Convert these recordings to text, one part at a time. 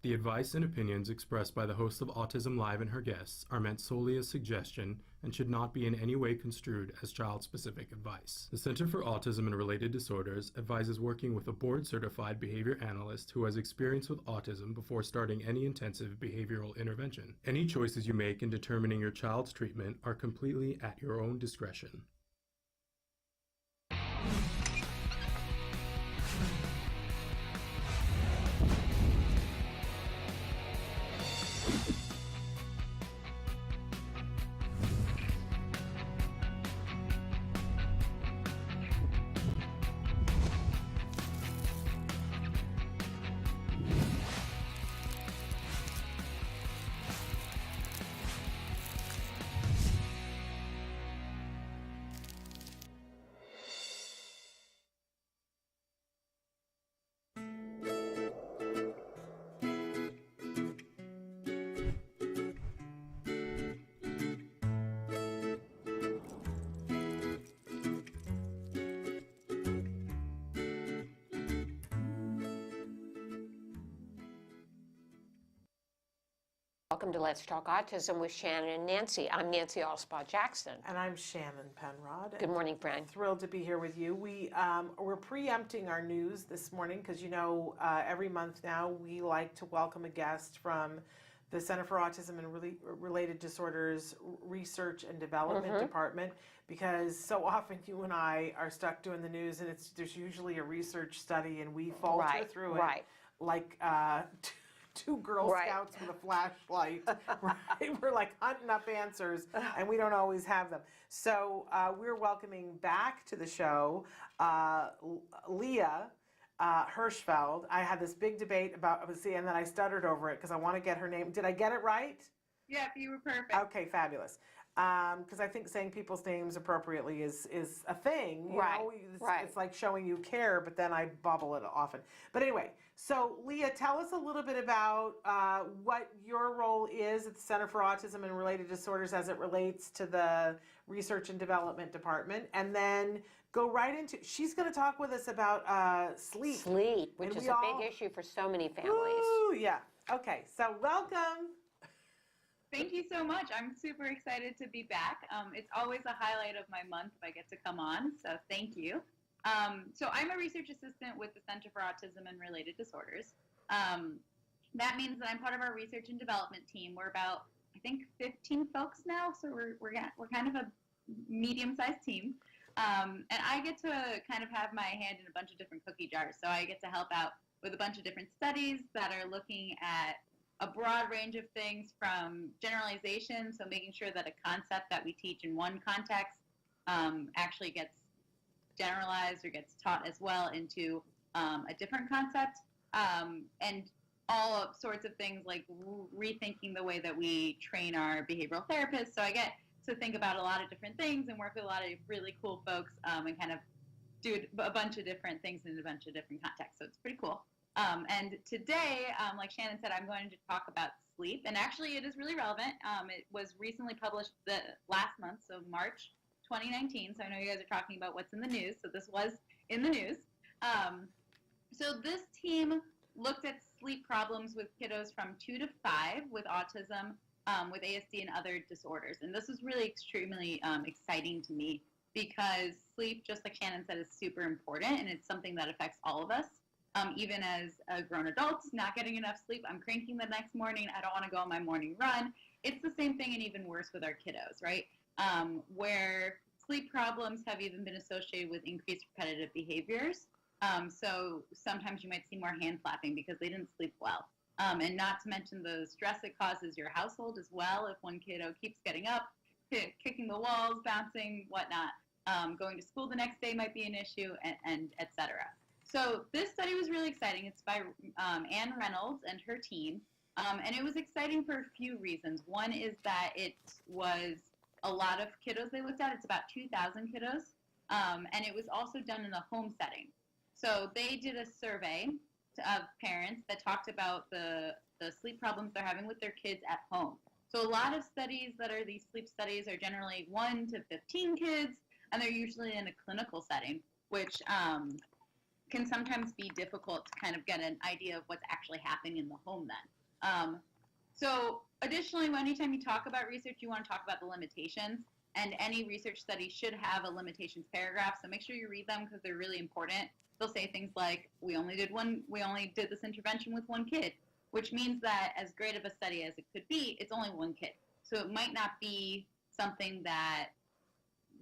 The advice and opinions expressed by the host of Autism Live and her guests are meant solely as suggestion and should not be in any way construed as child-specific advice. The Center for Autism and Related Disorders advises working with a board-certified behavior analyst who has experience with autism before starting any intensive behavioral intervention. Any choices you make in determining your child's treatment are completely at your own discretion. Welcome to Let's Talk Autism with Shannon and Nancy. I'm Nancy Alspaugh-Jackson. And I'm Shannon Penrod. Good morning, friend. Thrilled to be here with you. We're preempting our news this morning because, every month now we like to welcome a guest from the Center for Autism and Related Disorders Research and Development Department, because so often you and I are stuck doing the news and there's usually a research study and we falter through it like two Girl Scouts with a flashlight, right? We're like hunting up answers, and we don't always have them. So we're welcoming back to the show Leah Hirschfeld. I had this big debate about, and then I stuttered over it because I want to get her name. Did I get it right? Yeah, you were perfect. Okay, fabulous. Because I think saying people's names appropriately is a thing. You know? It's like showing you care, but then I bubble it often. But anyway, so Leah, tell us a little bit about what your role is at the Center for Autism and Related Disorders as it relates to the Research and Development Department, and then go right into, she's going to talk with us about sleep. Sleep, which is a big issue for so many families. Ooh, yeah. Okay, so welcome. Thank you so much. I'm super excited to be back. It's always a highlight of my month if I get to come on, so thank you. So I'm a research assistant with the Center for Autism and Related Disorders. That means that I'm part of our research and development team. We're about, I think, 15 folks now, so we're kind of a medium-sized team. And I get to kind of have my hand in a bunch of different cookie jars. So I get to help out with a bunch of different studies that are looking at a broad range of things, from generalization, so making sure that a concept that we teach in one context actually gets generalized or gets taught as well into a different concept, and all sorts of things like rethinking the way that we train our behavioral therapists. So I get to think about a lot of different things and work with a lot of really cool folks and kind of do a bunch of different things in a bunch of different contexts. So it's pretty cool. And today, like Shannon said, I'm going to talk about sleep. And actually, it is really relevant. It was recently published last month, so March 2019. So I know you guys are talking about what's in the news. So this was in the news. So this team looked at sleep problems with kiddos from 2 to 5 with autism, with ASD and other disorders. And this is really extremely exciting to me because sleep, just like Shannon said, is super important. And it's something that affects all of us. Even as grown adults, not getting enough sleep, I'm cranking the next morning, I don't want to go on my morning run. It's the same thing and even worse with our kiddos, right? Where sleep problems have even been associated with increased repetitive behaviors. So sometimes you might see more hand flapping because they didn't sleep well. And not to mention the stress it causes your household as well. If one kiddo keeps getting up, kicking the walls, bouncing, whatnot, going to school the next day might be an issue, and et cetera. So this study was really exciting. It's by Anne Reynolds and her team, and it was exciting for a few reasons. One is that it was a lot of kiddos they looked at. It's about 2,000 kiddos, and it was also done in a home setting. So they did a survey of parents that talked about the sleep problems they're having with their kids at home. So a lot of studies that are these sleep studies are generally 1 to 15 kids, and they're usually in a clinical setting, which can sometimes be difficult to kind of get an idea of what's actually happening in the home then. So additionally, anytime you talk about research, you want to talk about the limitations, and any research study should have a limitations paragraph, so make sure you read them because they're really important. They'll say things like, we only did this intervention with one kid, which means that as great of a study as it could be, it's only one kid. So it might not be something that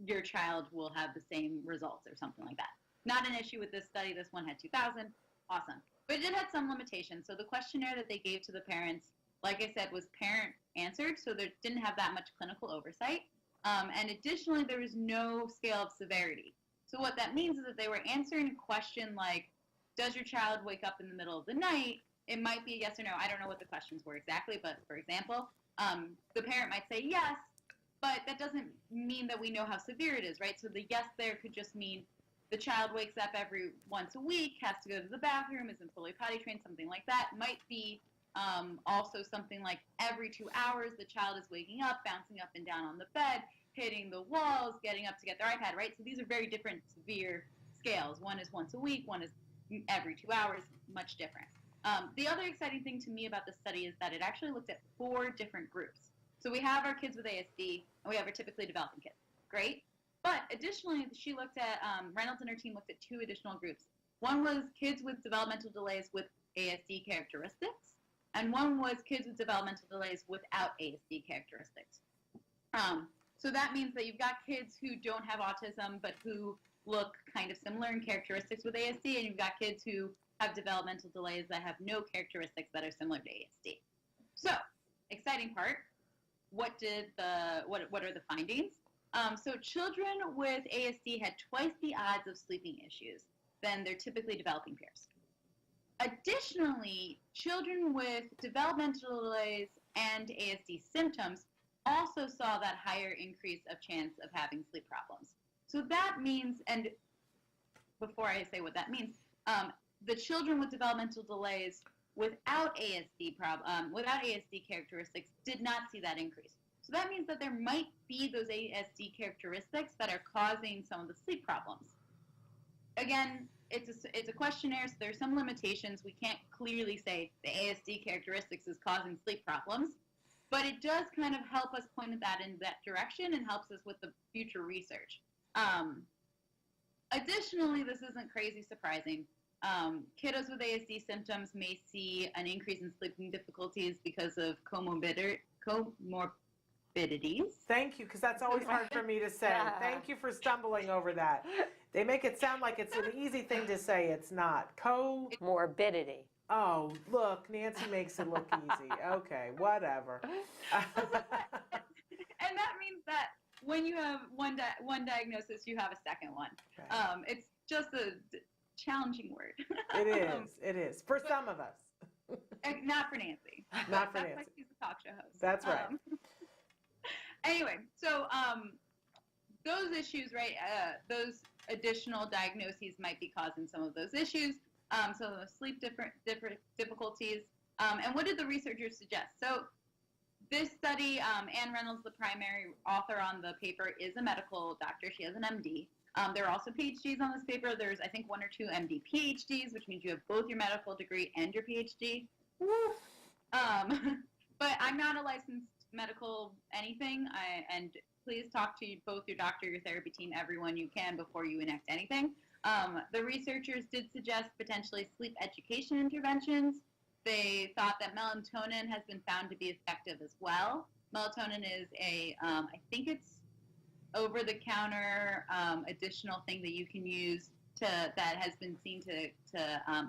your child will have the same results or something like that. Not an issue with this study. This one had 2,000. Awesome. But it did have some limitations. So the questionnaire that they gave to the parents, like I said, was parent answered, so they didn't have that much clinical oversight. And additionally, there was no scale of severity. So what that means is that they were answering a question like, does your child wake up in the middle of the night? It might be a yes or no. I don't know what the questions were exactly, but for example, the parent might say yes, but that doesn't mean that we know how severe it is, right? So the yes there could just mean the child wakes up every once a week, has to go to the bathroom, isn't fully potty trained, something like that. Might be also something like every 2 hours the child is waking up, bouncing up and down on the bed, hitting the walls, getting up to get their iPad, right? So these are very different severe scales. One is once a week, one is every 2 hours, much different. The other exciting thing to me about this study is that it actually looked at 4 different groups. So we have our kids with ASD, and we have our typically developing kids. Great. But additionally, she looked at, Reynolds and her team looked at 2 additional groups. One was kids with developmental delays with ASD characteristics, and one was kids with developmental delays without ASD characteristics. So that means that you've got kids who don't have autism, but who look kind of similar in characteristics with ASD, and you've got kids who have developmental delays that have no characteristics that are similar to ASD. So, exciting part. What are the findings? So children with ASD had twice the odds of sleeping issues than their typically developing peers. Additionally, children with developmental delays and ASD symptoms also saw that higher increase of chance of having sleep problems. So that means, and before I say what that means, the children with developmental delays without ASD characteristics did not see that increase. So that means that there might be those ASD characteristics that are causing some of the sleep problems. Again, it's a questionnaire, so there's some limitations. We can't clearly say the ASD characteristics is causing sleep problems, but it does kind of help us point that in that direction and helps us with the future research. Additionally, this isn't crazy surprising. Kiddos with ASD symptoms may see an increase in sleeping difficulties because of comorbidities. Thank you, because that's always hard for me to say. Thank you for stumbling over that. They make it sound like it's an easy thing to say. It's not. Morbidity. Oh, look, Nancy makes it look easy. Okay, whatever. And that means that when you have one diagnosis, you have a second one. Okay. It's just a challenging word. It is. For some of us. Not for Nancy. Not for That's Nancy. why she's a talk show host. That's right. Anyway, so those issues, right, those additional diagnoses might be causing some of those issues, some of the sleep difficulties. And what did the researchers suggest? So this study, Anne Reynolds, the primary author on the paper, is a medical doctor. She has an MD. There are also PhDs on this paper. There's, I think, 1 or 2 MD PhDs, which means you have both your medical degree and your PhD. But I'm not a licensed medical anything, and please talk to both your doctor, your therapy team, everyone you can before you enact anything. The researchers did suggest potentially sleep education interventions. They thought that melatonin has been found to be effective as well. Melatonin is I think it's over-the-counter additional thing that you can use that has been seen to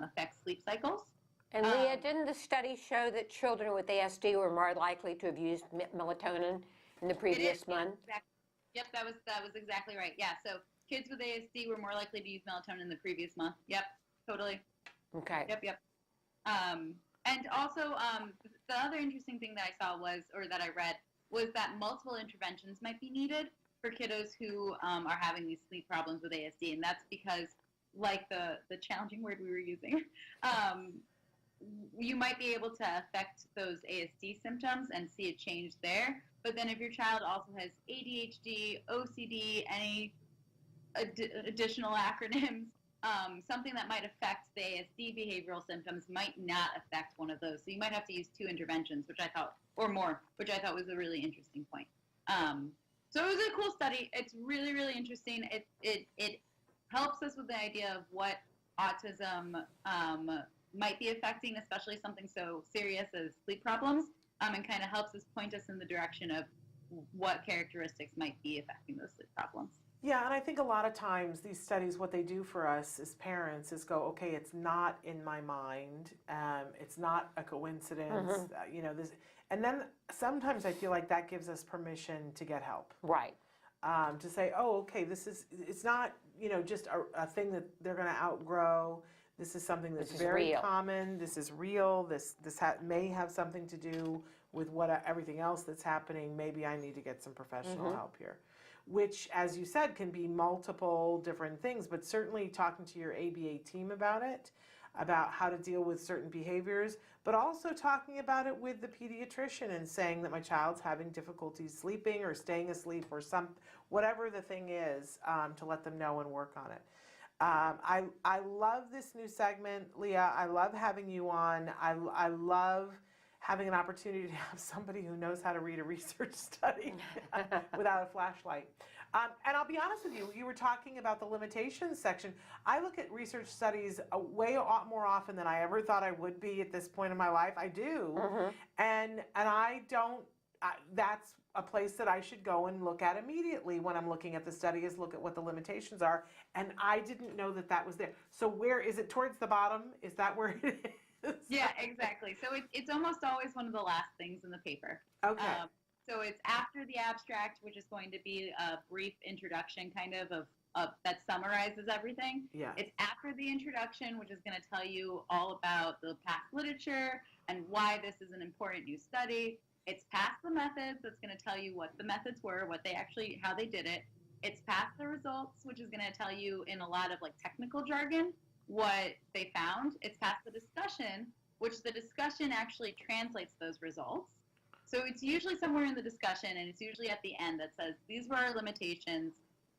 affect sleep cycles. And Leah, didn't the study show that children with ASD were more likely to have used melatonin in the previous month? Exactly. Yep, that was exactly right. Yeah, so kids with ASD were more likely to use melatonin in the previous month. Yep, totally. Okay. Yep. And also, the other interesting thing that I saw that I read, was that multiple interventions might be needed for kiddos who are having these sleep problems with ASD, and that's because, like the challenging word we were using, you might be able to affect those ASD symptoms and see a change there. But then if your child also has ADHD, OCD, any additional acronyms, something that might affect the ASD behavioral symptoms might not affect one of those. So you might have to use 2 interventions, which I thought, or more, which I thought was a really interesting point. So it was a cool study. It's really, really interesting. It helps us with the idea of what autism might be affecting, especially something so serious as sleep problems, and kind of helps us point us in the direction of what characteristics might be affecting those sleep problems. Yeah, and I think a lot of times these studies, what they do for us as parents is go, okay, it's not in my mind, it's not a coincidence, you know, this, and then sometimes I feel like that gives us permission to get help. Right. To say, oh, okay, it's not, you know, just a thing that they're going to outgrow. This is something that's very real. common. This is real. This may have something to do with everything else that's happening. Maybe I need to get some professional help here. Which, as you said, can be multiple different things, but certainly talking to your ABA team about it, about how to deal with certain behaviors, but also talking about it with the pediatrician and saying that my child's having difficulties sleeping or staying asleep or whatever the thing is, to let them know and work on it. I love this new segment, Leah. I love having you on. I love having an opportunity to have somebody who knows how to read a research study without a flashlight. And I'll be honest with you, you were talking about the limitations section. I look at research studies way more often than I ever thought I would be at this point in my life. I do. And I don't, that's a place that I should go and look at immediately when I'm looking at the study, is look at what the limitations are. And I didn't know that that was there. So where is it? Towards the bottom? Is that where it is? Yeah, exactly. So it's almost always one of the last things in the paper. Okay. So it's after the abstract, which is going to be a brief introduction kind of that summarizes everything. Yeah. It's after the introduction, which is going to tell you all about the past literature and why this is an important new study. It's past the methods. That's going to tell you what the methods were, how they did it. It's past the results, which is going to tell you in a lot of like technical jargon what they found. It's past the discussion, which the discussion actually translates those results. So it's usually somewhere in the discussion, and it's usually at the end that says, these were our limitations.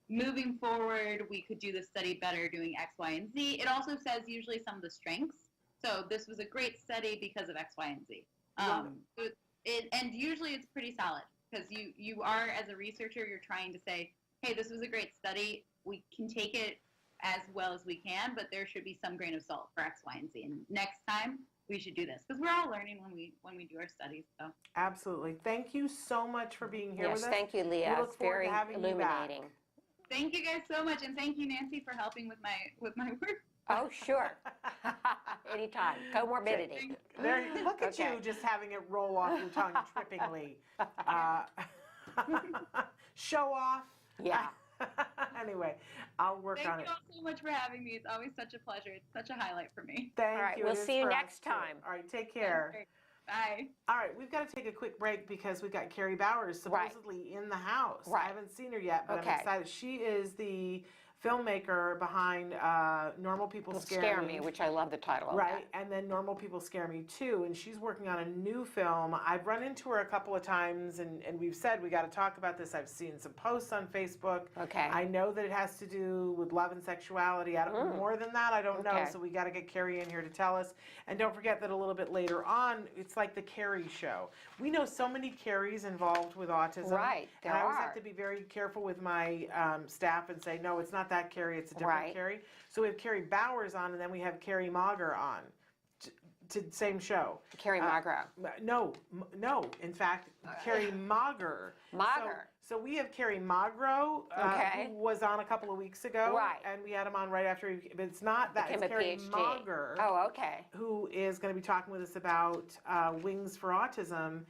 Moving forward, we could do this study better doing X, Y, and Z. It also says usually some of the strengths. So this was a great study because of X, Y, and Z. And usually it's pretty solid, because you are, as a researcher, you're trying to say, hey, this was a great study. We can take it as well as we can, but there should be some grain of salt for X, Y, and Z. And next time we should do this, because we're all learning when we do our studies. So Absolutely. Thank you so much for being here Yes, with us. thank you, Leah. We look It's forward very to having you back. illuminating. thank you guys so much, and thank you, Nancy, for helping with my work. Oh, sure. Anytime. Comorbidity. There, look at Okay. you just having it roll off your tongue trippingly. Show off. Yeah. Anyway, I'll work Thank on you it. all so much for having me. It's always such a pleasure. It's such a highlight for me. Thank All right, you. we'll It is see you for us, next too. time. All right, take care. Bye. All right, we've got to take a quick break because we've got Kerry Bowers Right. supposedly in the house. Right. I haven't seen her yet, but Okay. I'm excited. She is the filmmaker behind Normal People Scare Me, which I love the title of Right, and then Normal People Scare Me Too, and she's working on a new film. I've run into her a couple of times, and we've said we got to talk about this. I've seen some posts on Facebook. Okay. I know that it has to do with love and sexuality. I don't more than that. I don't know. Okay. So we got to get Kerry in here to tell us. And don't forget that a little bit later on, it's like the Kerry Show. We know so many Kerrys involved with autism. Right, there and I always are. have to be very careful with my staff and say, no, it's not that Kerry. It's a different Right. Kerry. So we have Kerry Bowers on, and then we have Kerry Mauger on. Same show. Kerry Mauger. No. In fact, Kerry Mauger. Mauger. So we have Kerry Mauger, Okay. who was on a couple of weeks ago. Right. And we had him on right after but it's not that. Became It's a Kerry PhD. Mauger, Oh, okay. who is going to be talking with us about Wings for Autism,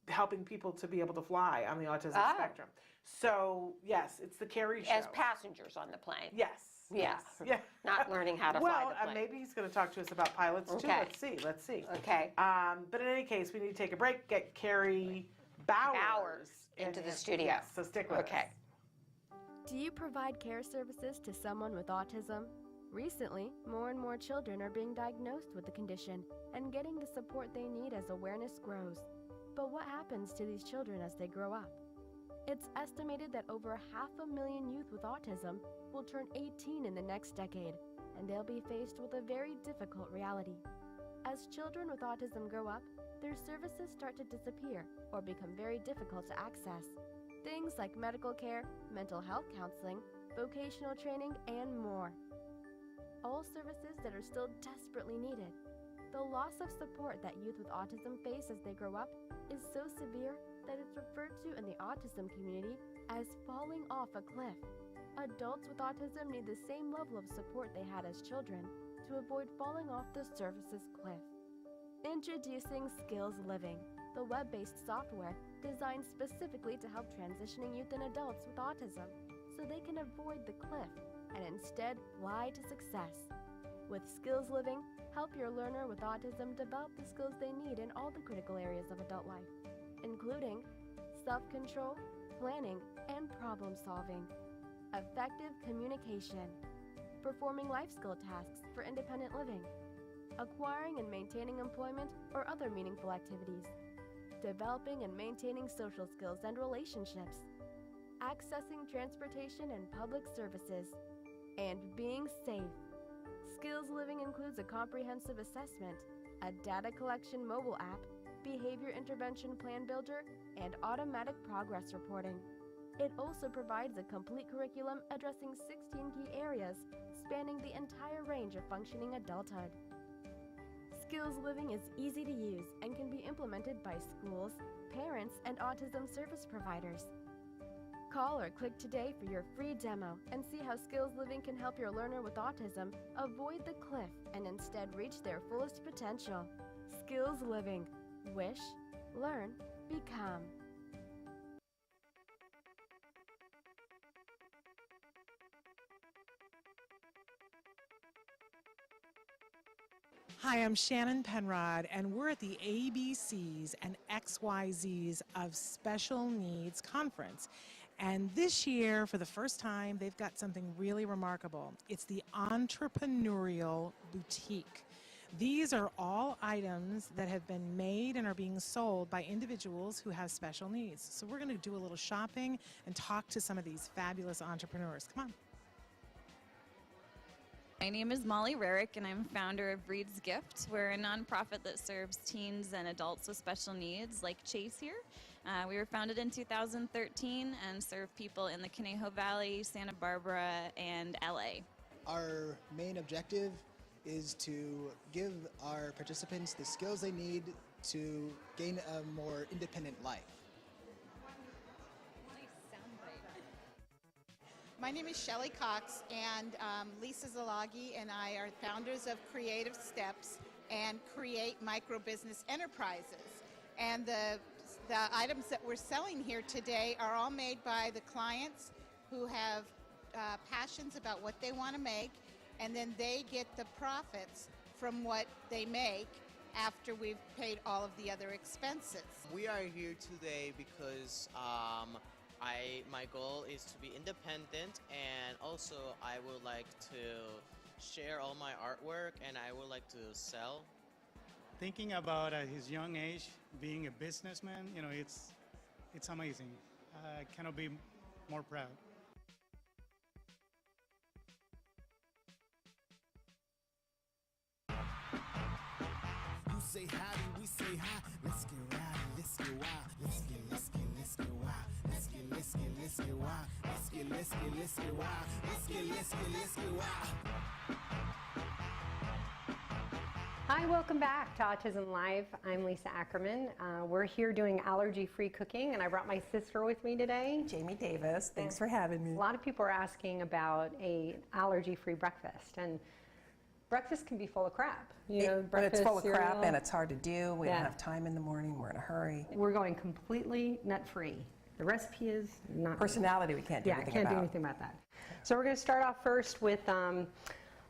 helping people to be able to fly on the autism Oh. spectrum. So, yes, it's the Kerry Show. As passengers on the plane. Yes. Yeah. Yeah. Not learning how to fly Well, the plane. maybe he's going to talk to us about pilots too. Okay. Let's see. Okay. But in any case, we need to take a break, get Kerry Bowers into in the here. studio. Yes, so stick with Okay. us. Do you provide care services to someone with autism? Recently, more and more children are being diagnosed with the condition and getting the support they need as awareness grows. But what happens to these children as they grow up? It's estimated that over 500,000 youth with autism will turn 18 in the next decade, and they'll be faced with a very difficult reality. As children with autism grow up, their services start to disappear or become very difficult to access. Things like medical care, mental health counseling, vocational training, and more. All services that are still desperately needed. The loss of support that youth with autism face as they grow up is so severe that it's referred to in the autism community as falling off a cliff. Adults with autism need the same level of support they had as children to avoid falling off the services cliff. Introducing Skills Living, the web-based software designed specifically to help transitioning youth and adults with autism so they can avoid the cliff and instead fly to success. With Skills Living, help your learner with autism develop the skills they need in all the critical areas of adult life, including self-control, planning, and problem-solving, effective communication, performing life skill tasks for independent living, acquiring and maintaining employment or other meaningful activities, developing and maintaining social skills and relationships, accessing transportation and public services, and being safe. Skills Living includes a comprehensive assessment, a data collection mobile app, behavior intervention plan builder, and automatic progress reporting. It also provides a complete curriculum addressing 16 key areas spanning the entire range of functioning adulthood. Skills Living is easy to use and can be implemented by schools, parents, and autism service providers. Call or click today for your free demo and see how Skills Living can help your learner with autism avoid the cliff and instead reach their fullest potential. Skills Living. Wish, learn, become. Hi, I'm Shannon Penrod, and we're at the ABCs and XYZs of Special Needs Conference. And this year, for the first time, they've got something really remarkable. It's the Entrepreneurial Boutique. These are all items that have been made and are being sold by individuals who have special needs. So we're going to do a little shopping and talk to some of these fabulous entrepreneurs. Come on. My name is Molly Rarick, and I'm founder of Reed's Gift. We're a nonprofit that serves teens and adults with special needs like Chase here. We were founded in 2013 and serve people in the Conejo Valley, Santa Barbara, and LA. Our main objective is to give our participants the skills they need to gain a more independent life. My name is Shelley Cox, and Lisa Zalagi and I are founders of Creative Steps and Create Micro Business Enterprises. And the items that we're selling here today are all made by the clients who have passions about what they want to make, and then they get the profits from what they make after we've paid all of the other expenses. We are here today because my goal is to be independent, and also I would like to share all my artwork, and I would like to sell. Thinking about at his young age being a businessman, it's amazing. I cannot be more proud. You say howdy, we say hi. Let's get rowdy, let's get wild. Let's get wild. Let's get wild. Let's get wild. Let's get wild. Hi, welcome back to Autism Live. I'm Lisa Ackerman. We're here doing allergy-free cooking, and I brought my sister with me today. Jamie Davis, thanks for having me. A lot of people are asking about an allergy-free breakfast, and breakfast can be full of crap. But it's full of crap, and it's hard to do. We don't have time in the morning. We're in a hurry. We're going completely nut-free. The recipe is not... Personality, we can't do anything about. Yeah, can't do anything about that. So we're going to start off first with...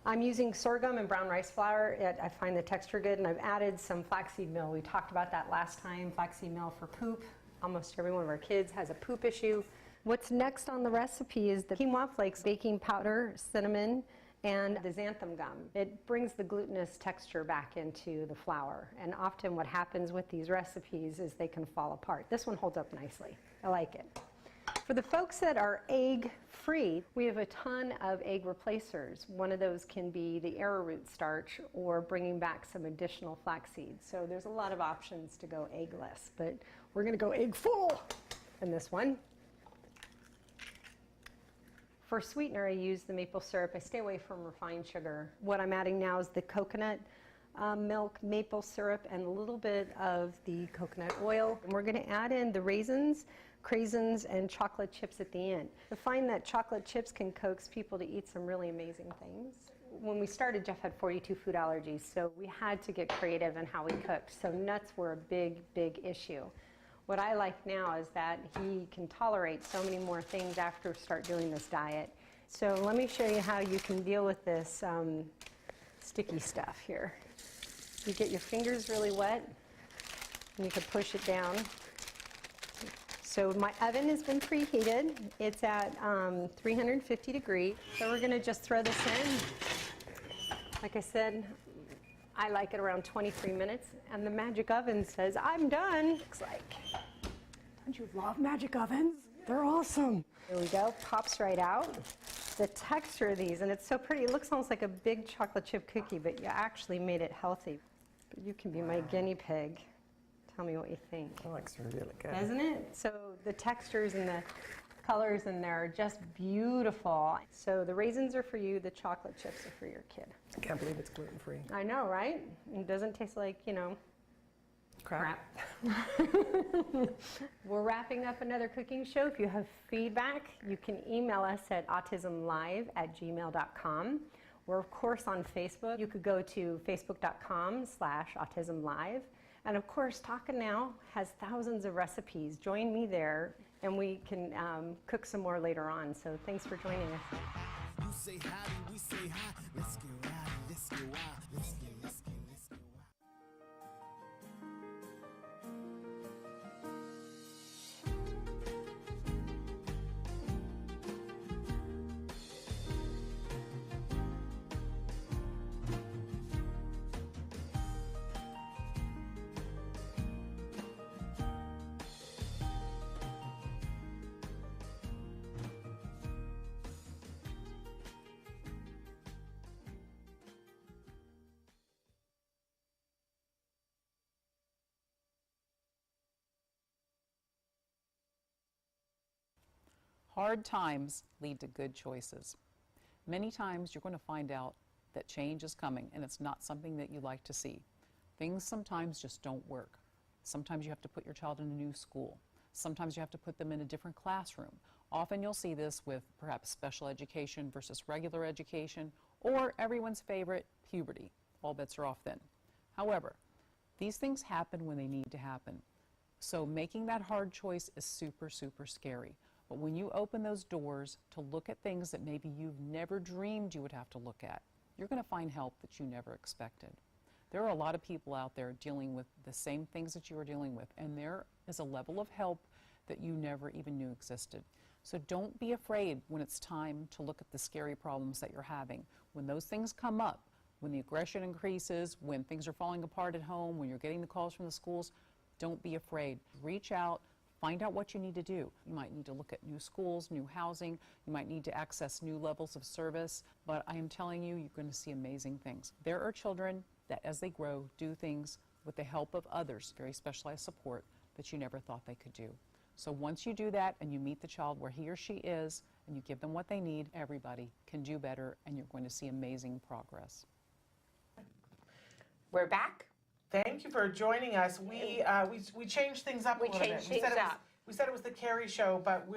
I'm using sorghum and brown rice flour. I find the texture good, and I've added some flaxseed meal. We talked about that last time, flaxseed meal for poop. Almost every one of our kids has a poop issue. What's next on the recipe is the quinoa flakes, baking powder, cinnamon, and the xanthan gum. It brings the glutinous texture back into the flour, and often what happens with these recipes is they can fall apart. This one holds up nicely. I like it. For the folks that are egg-free, we have a ton of egg replacers. One of those can be the arrowroot starch or bringing back some additional flax seeds. So there's a lot of options to go eggless, but we're going to go egg full in this one. For sweetener, I use the maple syrup. I stay away from refined sugar. What I'm adding now is the coconut milk, maple syrup, and a little bit of the coconut oil. And we're going to add in the raisins, craisins, and chocolate chips at the end. I find that chocolate chips can coax people to eat some really amazing things. When we started, Jeff had 42 food allergies, so we had to get creative in how we cooked. So nuts were a big, big issue. What I like now is that he can tolerate so many more things after start doing this diet. So let me show you how you can deal with this sticky stuff here. You get your fingers really wet, and you can push it down. So my oven has been preheated. It's at 350 degrees. So we're gonna just throw this in. Like I said, I like it around 23 minutes, and the magic oven says, I'm done. Looks like, don't you love magic ovens? They're awesome. There we go, pops right out. The texture of these, and it's so pretty, it looks almost like a big chocolate chip cookie, but you actually made it healthy. But you can be my guinea pig. Tell me what you think. That looks really good. Doesn't it? So the textures and the colors in there are just beautiful. So the raisins are for you, the chocolate chips are for your kid. I can't believe it's gluten-free. I know, right? It doesn't taste like, you know, crap. We're wrapping up another cooking show. If you have feedback, you can email us at autismlive@gmail.com. We're, of course, on Facebook. You could go to facebook.com/autismlive. And, of course, Talkin' Now has thousands of recipes. Join me there, and we can cook some more later on. So thanks for joining us. You say howdy, we say hi. Let's get rowdy, let's get wild. Let's get wild. Hard times lead to good choices. Many times you're going to find out that change is coming and it's not something that you like to see. Things sometimes just don't work. Sometimes you have to put your child in a new school. Sometimes you have to put them in a different classroom. Often you'll see this with perhaps special education versus regular education, or everyone's favorite, puberty. All bets are off then. However, these things happen when they need to happen. So making that hard choice is super, super scary. But when you open those doors to look at things that maybe you've never dreamed you would have to look at, you're going to find help that you never expected. There are a lot of people out there dealing with the same things that you are dealing with, and there is a level of help that you never even knew existed. So don't be afraid when it's time to look at the scary problems that you're having. When those things come up, when the aggression increases, when things are falling apart at home, when you're getting the calls from the schools, don't be afraid. Reach out. Find out what you need to do. You might need to look at new schools, new housing. You might need to access new levels of service. But I am telling you, you're going to see amazing things. There are children that, as they grow, do things with the help of others, very specialized support, that you never thought they could do. So once you do that and you meet the child where he or she is and you give them what they need, everybody can do better, and you're going to see amazing progress. We're back. Thank you for joining us. We changed things up a little bit. We said it was the Kerry show, but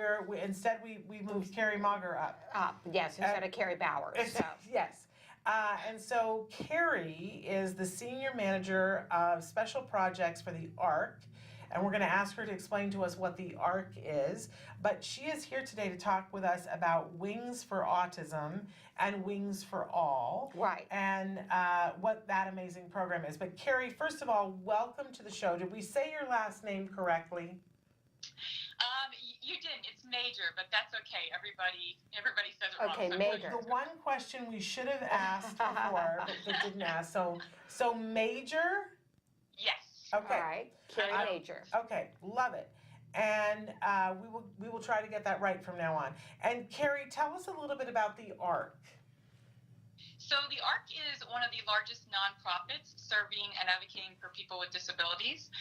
instead we moved Kerry Mauger up. Yes, instead of Kerry Bowers. So. Yes. And so Kerry is the Senior Manager of Special Projects for the ARC, and we're going to ask her to explain to us what the ARC is. But she is here today to talk with us about Wings for Autism and Wings for All. Right. And what that amazing program is. But Kerry, first of all, welcome to the show. Did we say your last name correctly? You didn't. It's Major, but that's okay. Everybody says it wrong. Okay, Major. The one question we should have asked before, but didn't ask. So Major? Yes. Okay. All right. Kerry Major. Okay, love it. and we will try to get that right from now on. And Kerry, tell us a little bit about the ARC. So the ARC is one of the largest nonprofits serving and advocating for people with disabilities.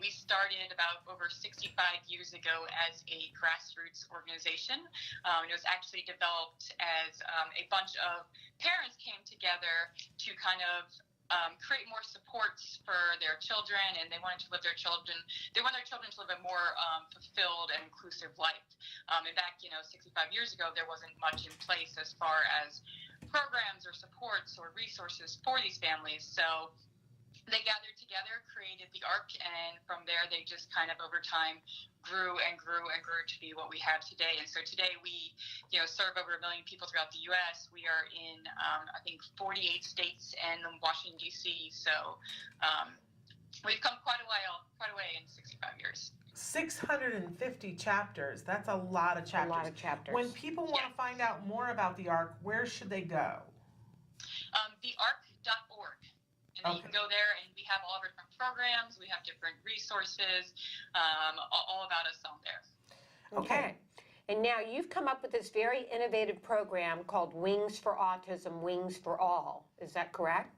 We started about over 65 years ago as a grassroots organization. It was actually developed as a bunch of parents came together to kind of create more supports for their children, and they wanted to live their children. They want their children to live a more fulfilled and inclusive life. In fact, 65 years ago, there wasn't much in place as far as programs or supports or resources for these families. So they gathered together, created the ARC, and from there they just kind of over time grew and grew and grew to be what we have today. And so today we, serve over 1 million people throughout the U.S. We are in, I think, 48 states and Washington, D.C. So we've come quite a way in 65 years. 650 chapters. That's a lot of chapters. A lot of chapters. When people want to find out more about the ARC, where should they go? thearc.org. And you can go there, and we have all of our different programs. We have different resources, all about us on there. Okay. And now you've come up with this very innovative program called Wings for Autism, Wings for All. Is that correct?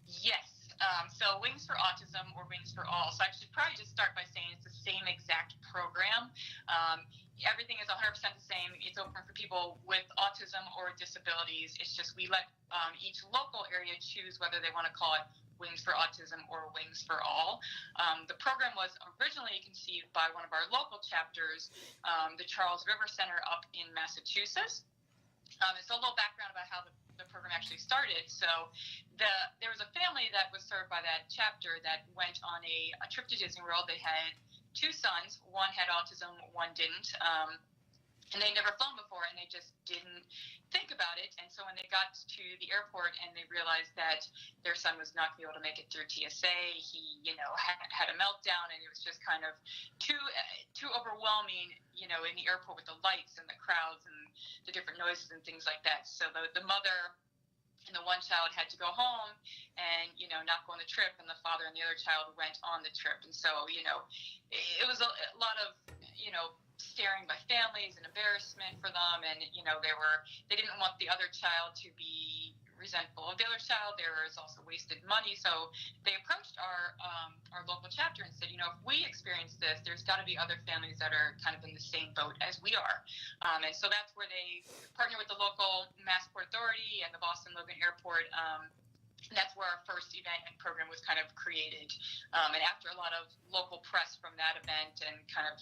Yes. So Wings for Autism or Wings for All. So I should probably just start by saying it's the same exact program. Everything is 100% the same. It's open for people with autism or disabilities. It's just we let each local area choose whether they want to call it Wings for Autism or Wings for All. The program was originally conceived by one of our local chapters, the Charles River Center up in Massachusetts. It's a little background about how the program actually started. So there was a family that was served by that chapter that went on a trip to Disney World. They had 2 sons. One had autism, one didn't. And they'd never flown before, and they just didn't think about it. And so when they got to the airport and they realized that their son was not going to be able to make it through TSA, he, had a meltdown, and it was just kind of too overwhelming, in the airport with the lights and the crowds and the different noises and things like that. So the mother and the one child had to go home and, not go on the trip, and the father and the other child went on the trip. And so, it was a lot of, staring by families and embarrassment for them, and they didn't want the other child to be resentful of the other child. There was also wasted money, so they approached our local chapter and said, if we experience this, there's got to be other families that are kind of in the same boat as we are. And so that's where they partner with the local Massport Authority and the Boston Logan Airport. And that's where our first event and program was kind of created. And after a lot of local press from that event and kind of,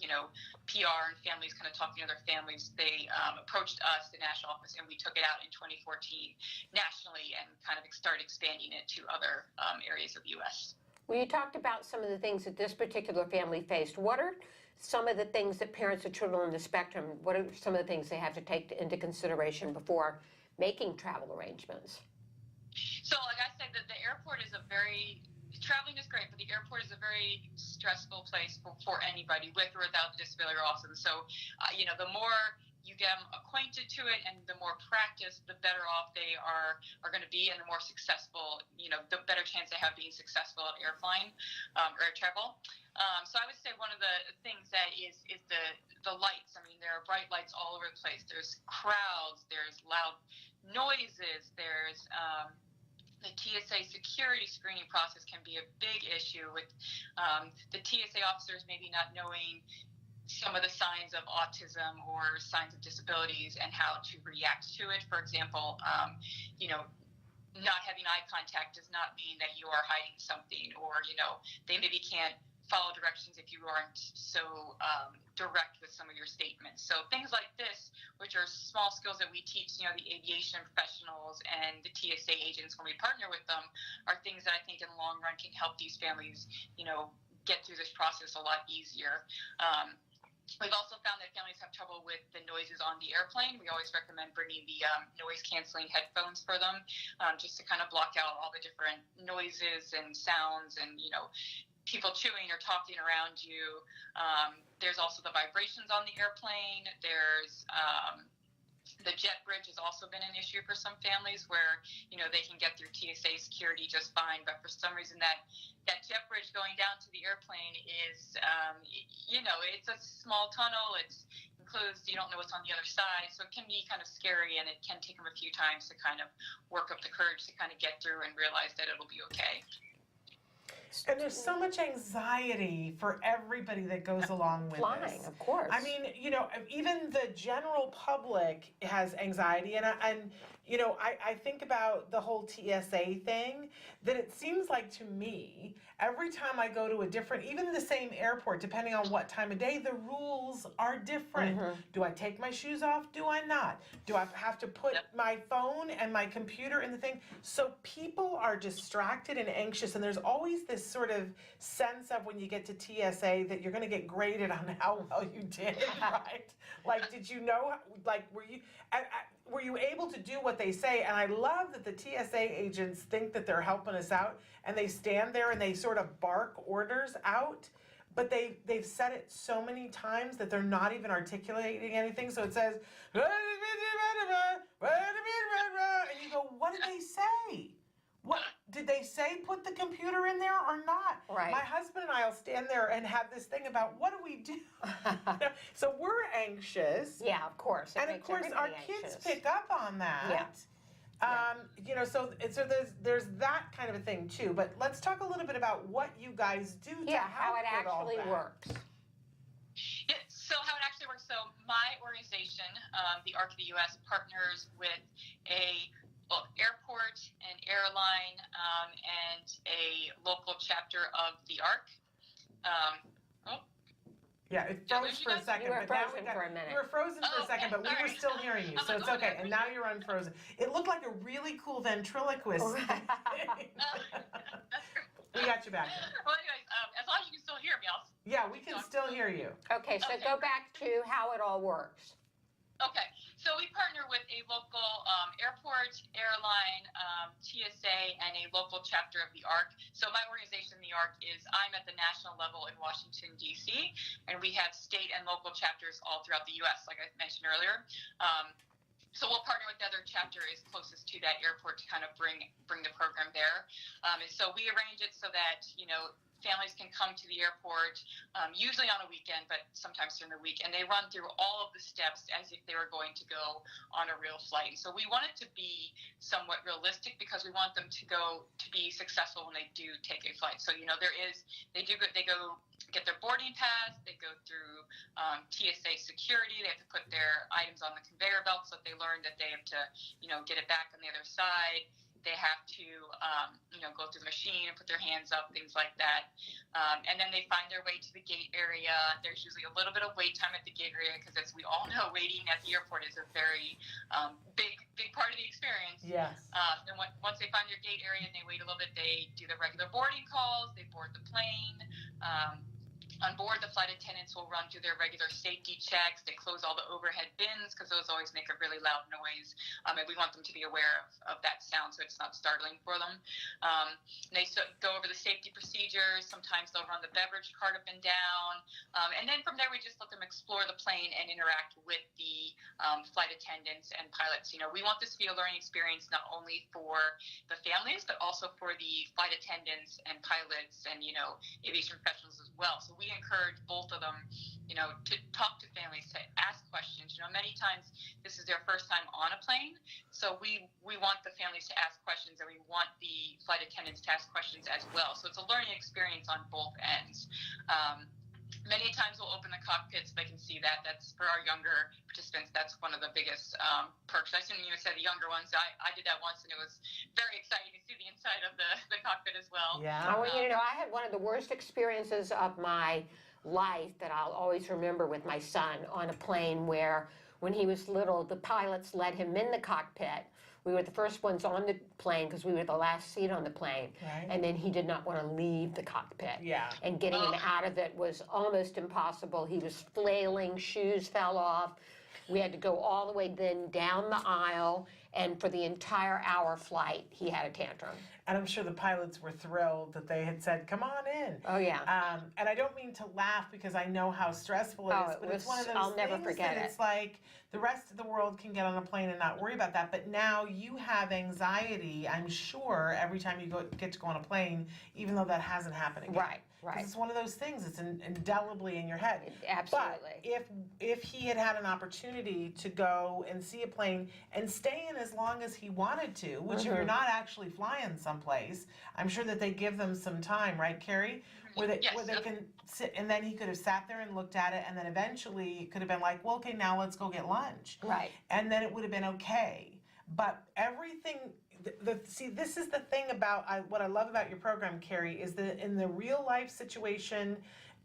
PR and families kind of talking to other families, they approached us, the national office, and we took it out in 2014 nationally and kind of started expanding it to other areas of the U.S. Well, you talked about some of the things that this particular family faced. What are some of the things that parents of children on the spectrum, what are some of the things they have to take into consideration before making travel arrangements? So, like I said, the airport is traveling is great, but the airport is a very stressful place for anybody with or without the disability or autism. So, the more you get them acquainted to it and the more practice, the better off they are going to be, and the more successful, the better chance they have being successful at air travel. So I would say one of the things that is the lights. I mean, there are bright lights all over the place. There's crowds, there's loud noises, there's the TSA security screening process can be a big issue with the TSA officers maybe not knowing some of the signs of autism or signs of disabilities and how to react to it. For example, not having eye contact does not mean that you are hiding something, or, they maybe can't follow directions if you aren't so direct with some of your statements. So things like this, which are small skills that we teach, the aviation professionals and the TSA agents when we partner with them, are things that I think in the long run can help these families, get through this process a lot easier. We've also found that families have trouble with the noises on the airplane. We always recommend bringing the noise-canceling headphones for them, just to kind of block out all the different noises and sounds and, people chewing or talking around you. There's also the vibrations on the airplane. There's the jet bridge has also been an issue for some families where, they can get through TSA security just fine, but for some reason that jet bridge going down to the airplane is, it's a small tunnel. It's enclosed. You don't know what's on the other side. So it can be kind of scary, and it can take them a few times to kind of work up the courage to kind of get through and realize that it'll be okay. And there's so much anxiety for everybody that goes along with Flying, this. of course. I mean, even the general public has anxiety, and I think about the whole TSA thing, that it seems like to me, every time I go to a different, even the same airport, depending on what time of day, the rules are different. Do I take my shoes off? Do I not? Do I have to put my phone and my computer in the thing? So people are distracted and anxious, and there's always this sort of sense of when you get to TSA that you're going to get graded on how well you did, right? Like, did you know, like, were you able to do what they say? And I love that the TSA agents think that they're helping us out, and they stand there and they sort of bark orders out, but they've said it so many times that they're not even articulating anything. So it says, and you go, what did they say? What did they say? Put the computer in there or not? Right. My husband and I will stand there and have this thing about what do we do? So we're anxious. Yeah, of course. And of course, our kids pick up on that. Yeah. So there's that kind of a thing too. But let's talk a little bit about what you guys do to help how it with all actually that. works. Yeah, so how it actually works. So my organization, the ARC of the U.S., partners with a airport, an airline, and a local chapter of the ARC. Yeah, it froze for a second. You were but now frozen for a minute. You were frozen for a second, but we were still hearing you, so it's okay. And now you're unfrozen. It looked like a really cool ventriloquist. We got you back there. Well, anyways, as long as you can still hear me, we can still hear you. Okay, so go back to how it all works. Okay, so we partner with a local airport, airline, TSA, and a local chapter of the ARC. So my organization, the ARC, I'm at the national level in Washington, D.C., and we have state and local chapters all throughout the U.S., like I mentioned earlier. So we'll partner with the other chapter is closest to that airport to kind of bring the program there. And so we arrange it so that, families can come to the airport, usually on a weekend, but sometimes during the week, and they run through all of the steps as if they were going to go on a real flight. So we want it to be somewhat realistic because we want them to be successful when they do take a flight. So, they go get their boarding pass, they go through TSA security, they have to put their items on the conveyor belt so that they learn that they have to, get it back on the other side. They have to, go through the machine and put their hands up, things like that. And then they find their way to the gate area. There's usually a little bit of wait time at the gate area because, as we all know, waiting at the airport is a very big part of the experience. Yes. And once they find their gate area and they wait a little bit, they do their regular boarding calls. They board the plane. On board, the flight attendants will run through their regular safety checks. They close all the overhead bins because those always make a really loud noise. And we want them to be aware of that sound so it's not startling for them. They go over the safety procedures. Sometimes they'll run the beverage cart up and down. And then from there, we just let them explore the plane and interact with the flight attendants and pilots. We want this to be a learning experience not only for the families, but also for the flight attendants and pilots and, aviation professionals as well. So we encourage both of them, to talk to families, to ask questions. Many times this is their first time on a plane, so we want the families to ask questions, and we want the flight attendants to ask questions as well. So it's a learning experience on both ends. Many times we'll open the cockpit so they can see that. That's for our younger participants. That's one of the biggest perks. I shouldn't even say the younger ones. I did that once, and it was very exciting to see the inside of the cockpit as well. Yeah. I had one of the worst experiences of my life that I'll always remember with my son on a plane where when he was little, the pilots let him in the cockpit. We were the first ones on the plane because we were the last seat on the plane. Right. And then he did not want to leave the cockpit. Yeah. And getting him out of it was almost impossible. He was flailing, shoes fell off. We had to go all the way then down the aisle, and for the entire hour flight, he had a tantrum. And I'm sure the pilots were thrilled that they had said, come on in. Oh, yeah. And I don't mean to laugh because I know how stressful it is, but it's one of those I'll never things forget that it. it's like the rest of the world can get on a plane and not worry about that, but now you have anxiety, I'm sure, every time you get to go on a plane, even though that hasn't happened again. Right. Right. Because it's one of those things, it's indelibly in your head. Absolutely. But if he had an opportunity to go and see a plane and stay in as long as he wanted to, which if you're not actually flying someplace, I'm sure that they give them some time, right, Kerry? Where they can sit, and then he could have sat there and looked at it, and then eventually it could have been like, well, okay, now let's go get lunch. Right. And then it would have been okay. But everything, see, this is the thing about, what I love about your program, Kerry, is that in the real life situation,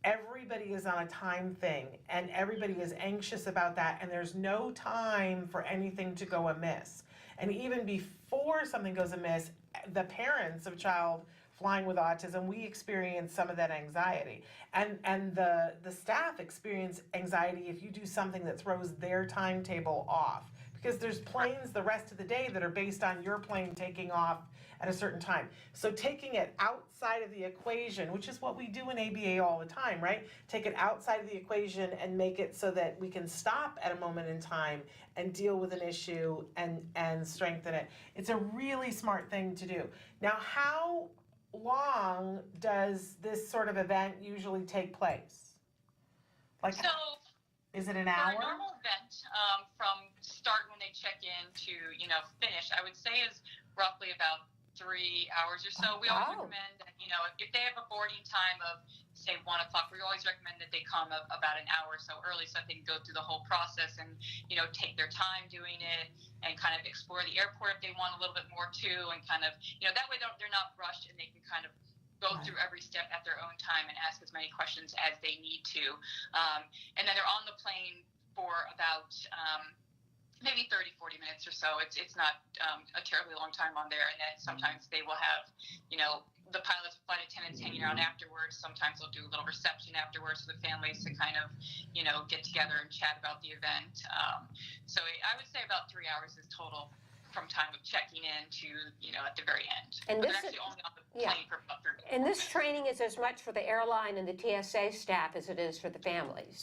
everybody is on a time thing, and everybody is anxious about that, and there's no time for anything to go amiss. And even before something goes amiss, the parents of child flying with autism, we experience some of that anxiety. And the staff experience anxiety if you do something that throws their timetable off. Because there's planes the rest of the day that are based on your plane taking off at a certain time. So taking it outside of the equation, which is what we do in ABA all the time, right? Take it outside of the equation and make it so that we can stop at a moment in time and deal with an issue and strengthen it. It's a really smart thing to do. Now, how long does this sort of event usually take place? Like, so is it an for hour? a normal event, from start when they check in to finish, I would say is roughly about 3 hours or so. We always recommend that if they have a boarding time of say 1 o'clock, we always recommend that they come about an hour or so early so that they can go through the whole process and take their time doing it and kind of explore the airport if they want a little bit more too, and kind of that way they're not rushed and they can kind of go through every step at their own time and ask as many questions as they need to. And then they're on the plane for about maybe 30, 40 minutes or so. It's not a terribly long time on there. And then sometimes they will have, the pilots, flight attendants hanging around afterwards. Sometimes they'll do a little reception afterwards for the families to kind of, get together and chat about the event. So I would say about 3 hours is total from time of checking in to, at the very end. And but this they're actually only on the plane for about 30 minutes. And this training is as much for the airline and the TSA staff as it is for the families.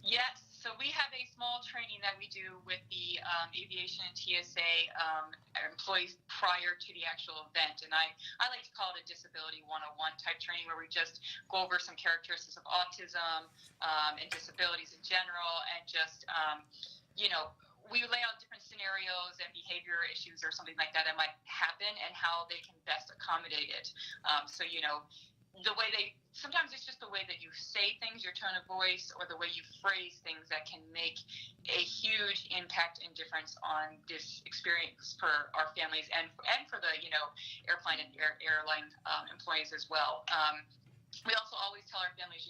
Yes. So we have a small training that we do with the aviation and TSA employees prior to the actual event. And I like to call it a Disability 101 type training where we just go over some characteristics of autism and disabilities in general, and just, we lay out different scenarios and behavior issues or something like that might happen and how they can best accommodate it. So, the way sometimes it's just the way that you say things, your tone of voice, or the way you phrase things that can make a huge impact and difference on this experience for our families and for the, airplane and airline employees as well. We also always tell our families,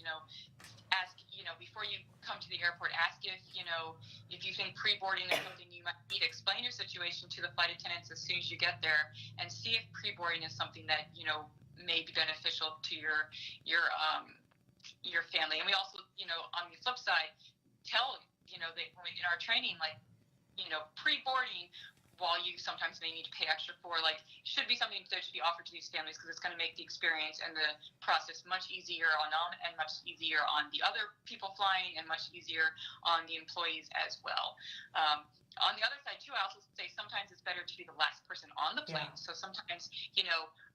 ask, before you come to the airport, ask if you think pre-boarding is something you might need. Explain your situation to the flight attendants as soon as you get there, and see if pre-boarding is something that, may be beneficial to your family. And we also, on the flip side, tell, that when we in our training, like, pre-boarding, while you sometimes may need to pay extra for, should be something that should be offered to these families, because it's going to make the experience and the process much easier on them and much easier on the other people flying and much easier on the employees as well. On the other side, too, I also say sometimes it's better to be the last person on the plane. Yeah. So sometimes,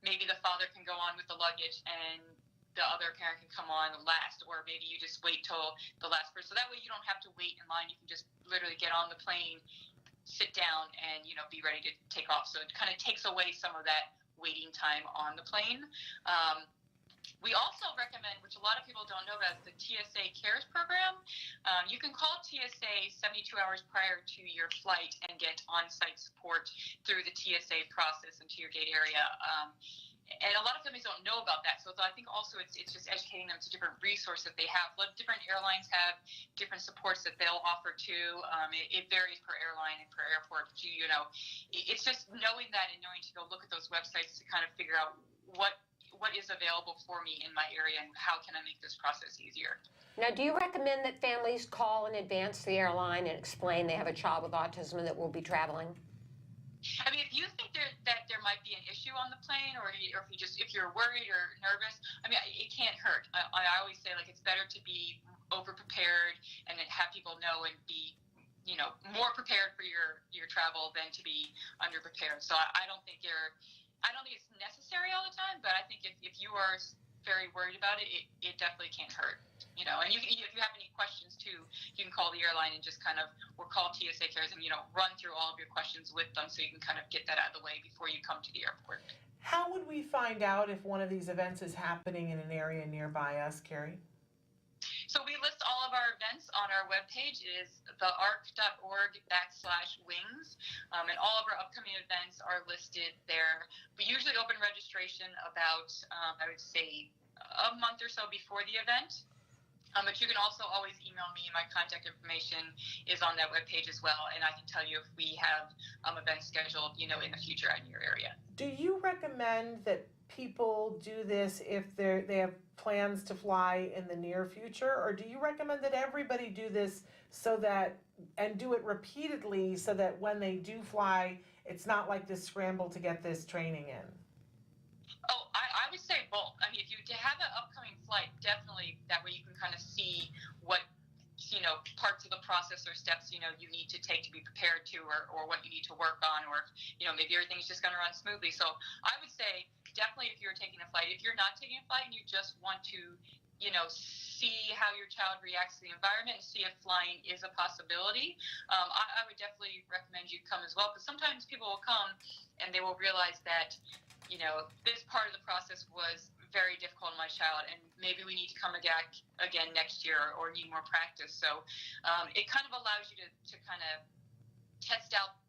maybe the father can go on with the luggage and the other parent can come on last, or maybe you just wait till the last person. So that way you don't have to wait in line. You can just literally get on the plane, sit down, and, be ready to take off. So it kind of takes away some of that waiting time on the plane. We also recommend, which a lot of people don't know about, the TSA CARES program. You can call TSA 72 hours prior to your flight and get on-site support through the TSA process into your gate area. And a lot of families don't know about that. So I think also it's just educating them to different resources that they have. Different airlines have different supports that they'll offer too. It varies per airline and per airport. It's just knowing that and knowing to go look at those websites to kind of figure out what is available for me in my area and how can I make this process easier. Now, do you recommend that families call in advance to the airline and explain they have a child with autism and that will be traveling? I mean, if you think that there might be an issue on the plane, or if you're worried or nervous, I mean, it can't hurt. I always say, it's better to be over-prepared and then have people know and be, more prepared for your travel than to be under-prepared. So I don't think it's necessary all the time, but I think if you are very worried about it, it definitely can't hurt. You know, and if you have any questions too, you can call the airline and just kind of, or call TSA Cares and, you know, run through all of your questions with them so you can kind of get that out of the way before you come to the airport. How would we find out if one of these events is happening in an area nearby us, Kerry? So we list all of our events on our webpage. It is thearc.org/wings. And all of our upcoming events are listed there. We usually open registration about, I would say, a month or so before the event. But you can also always email me. My contact information is on that webpage as well, and I can tell you if we have events scheduled, you know, in the future in your area. Do you recommend that people do this if they have plans to fly in the near future, or do you recommend that everybody do this so that, and do it repeatedly so that when they do fly, it's not like this scramble to get this training in? Oh, I would say both. I mean, if you have an upcoming flight, definitely that way you can kind of see what, you know, parts of the process or steps, you know, you need to take to be prepared to, or what you need to work on, or, you know, maybe everything's just going to run smoothly. So I would say definitely if you're taking a flight. If you're not taking a flight and you just want to, you know, see how your child reacts to the environment and see if flying is a possibility, I would definitely recommend you come as well, because sometimes people will come and they will realize that, you know, this part of the process was very difficult in my child, and maybe we need to come again next year or need more practice. So it kind of allows you to kind of test out,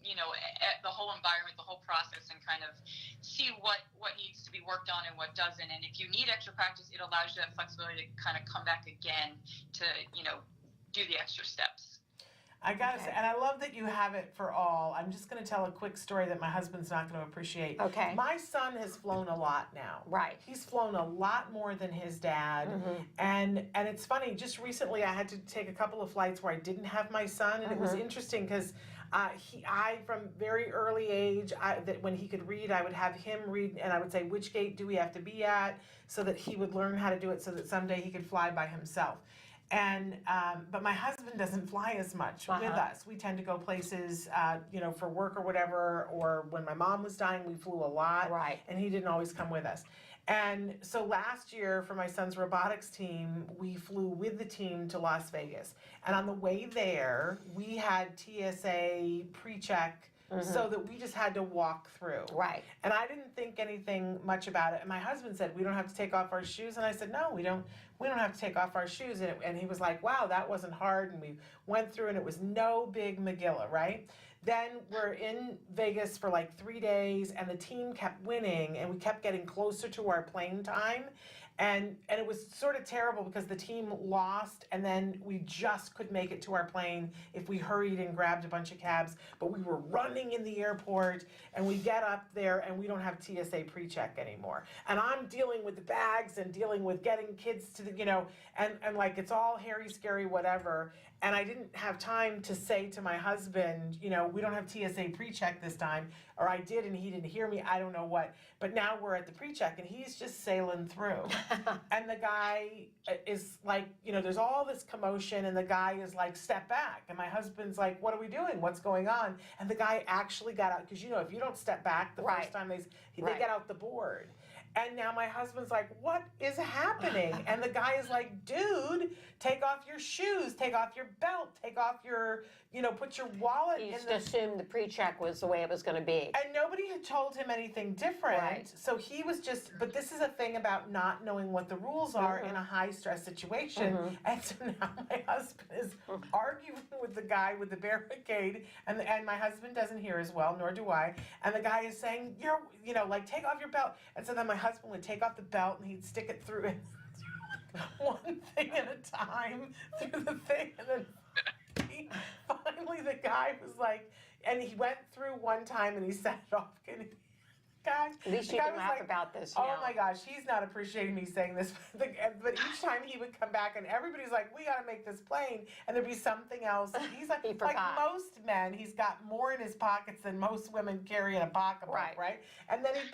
you know, the whole environment, the whole process, and kind of see what needs to be worked on and what doesn't. And if you need extra practice, it allows you that flexibility to kind of come back again to, you know, do the extra steps. I gotta say, and I love that you have it for all. I'm just gonna tell a quick story that my husband's not gonna appreciate. Okay. My son has flown a lot now. Right. He's flown a lot more than his dad. Mm-hmm. And it's funny, just recently I had to take a couple of flights where I didn't have my son, and it was interesting because I from very early age, that when he could read, I would have him read, and I would say, which gate do we have to be at, so that he would learn how to do it, so that someday he could fly by himself. And but my husband doesn't fly as much with us. We tend to go places, you know, for work or whatever. Or when my mom was dying, we flew a lot. Right. And he didn't always come with us. And so last year for my son's robotics team, we flew with the team to Las Vegas. And on the way there, we had TSA pre-check. So that we just had to walk through. Right. And I didn't think anything much about it. And my husband said, we don't have to take off our shoes. And I said, no, we don't have to take off our shoes. And he was like, wow, that wasn't hard. And we went through, and it was no big Megillah, right? Then we're in Vegas for like 3 days, and the team kept winning, and we kept getting closer to our plane time. And it was sort of terrible because the team lost, and then we just could make it to our plane if we hurried and grabbed a bunch of cabs. But we were running in the airport, and we get up there, and we don't have TSA pre-check anymore. And I'm dealing with the bags and dealing with getting kids to the, you know, and like it's all hairy, scary, whatever. And I didn't have time to say to my husband, you know, we don't have TSA pre-check this time. Or I did, and he didn't hear me. I don't know what. But now we're at the pre-check, and he's just sailing through. And the guy is like, you know, there's all this commotion, and the guy is like, step back. And my husband's like, what are we doing? What's going on? And the guy actually got out, because, you know, if you don't step back the first time, they get out the board. And now my husband's like, what is happening? And the guy is like, dude, take off your shoes, take off your belt, take off your, you know, put your wallet in. He just assumed the pre-check was the way it was going to be. And nobody had told him anything different. Right. So he was just, but this is a thing about not knowing what the rules are in a high-stress situation. And so now my husband is arguing with the guy with the barricade, and my husband doesn't hear as well, nor do I. And the guy is saying, you know, like, take off your belt. And so then my husband would take off the belt, and he'd stick it through it. One thing at a time through the thing, and then finally the guy was like, and he went through one time and he set it off. And at least you can laugh about this now. Oh my gosh, he's not appreciating me saying this. But each time he would come back, and everybody's like, we got to make this plane. And there'd be something else. He's like, like most men, he's got more in his pockets than most women carry in a pocketbook, right? And then he'd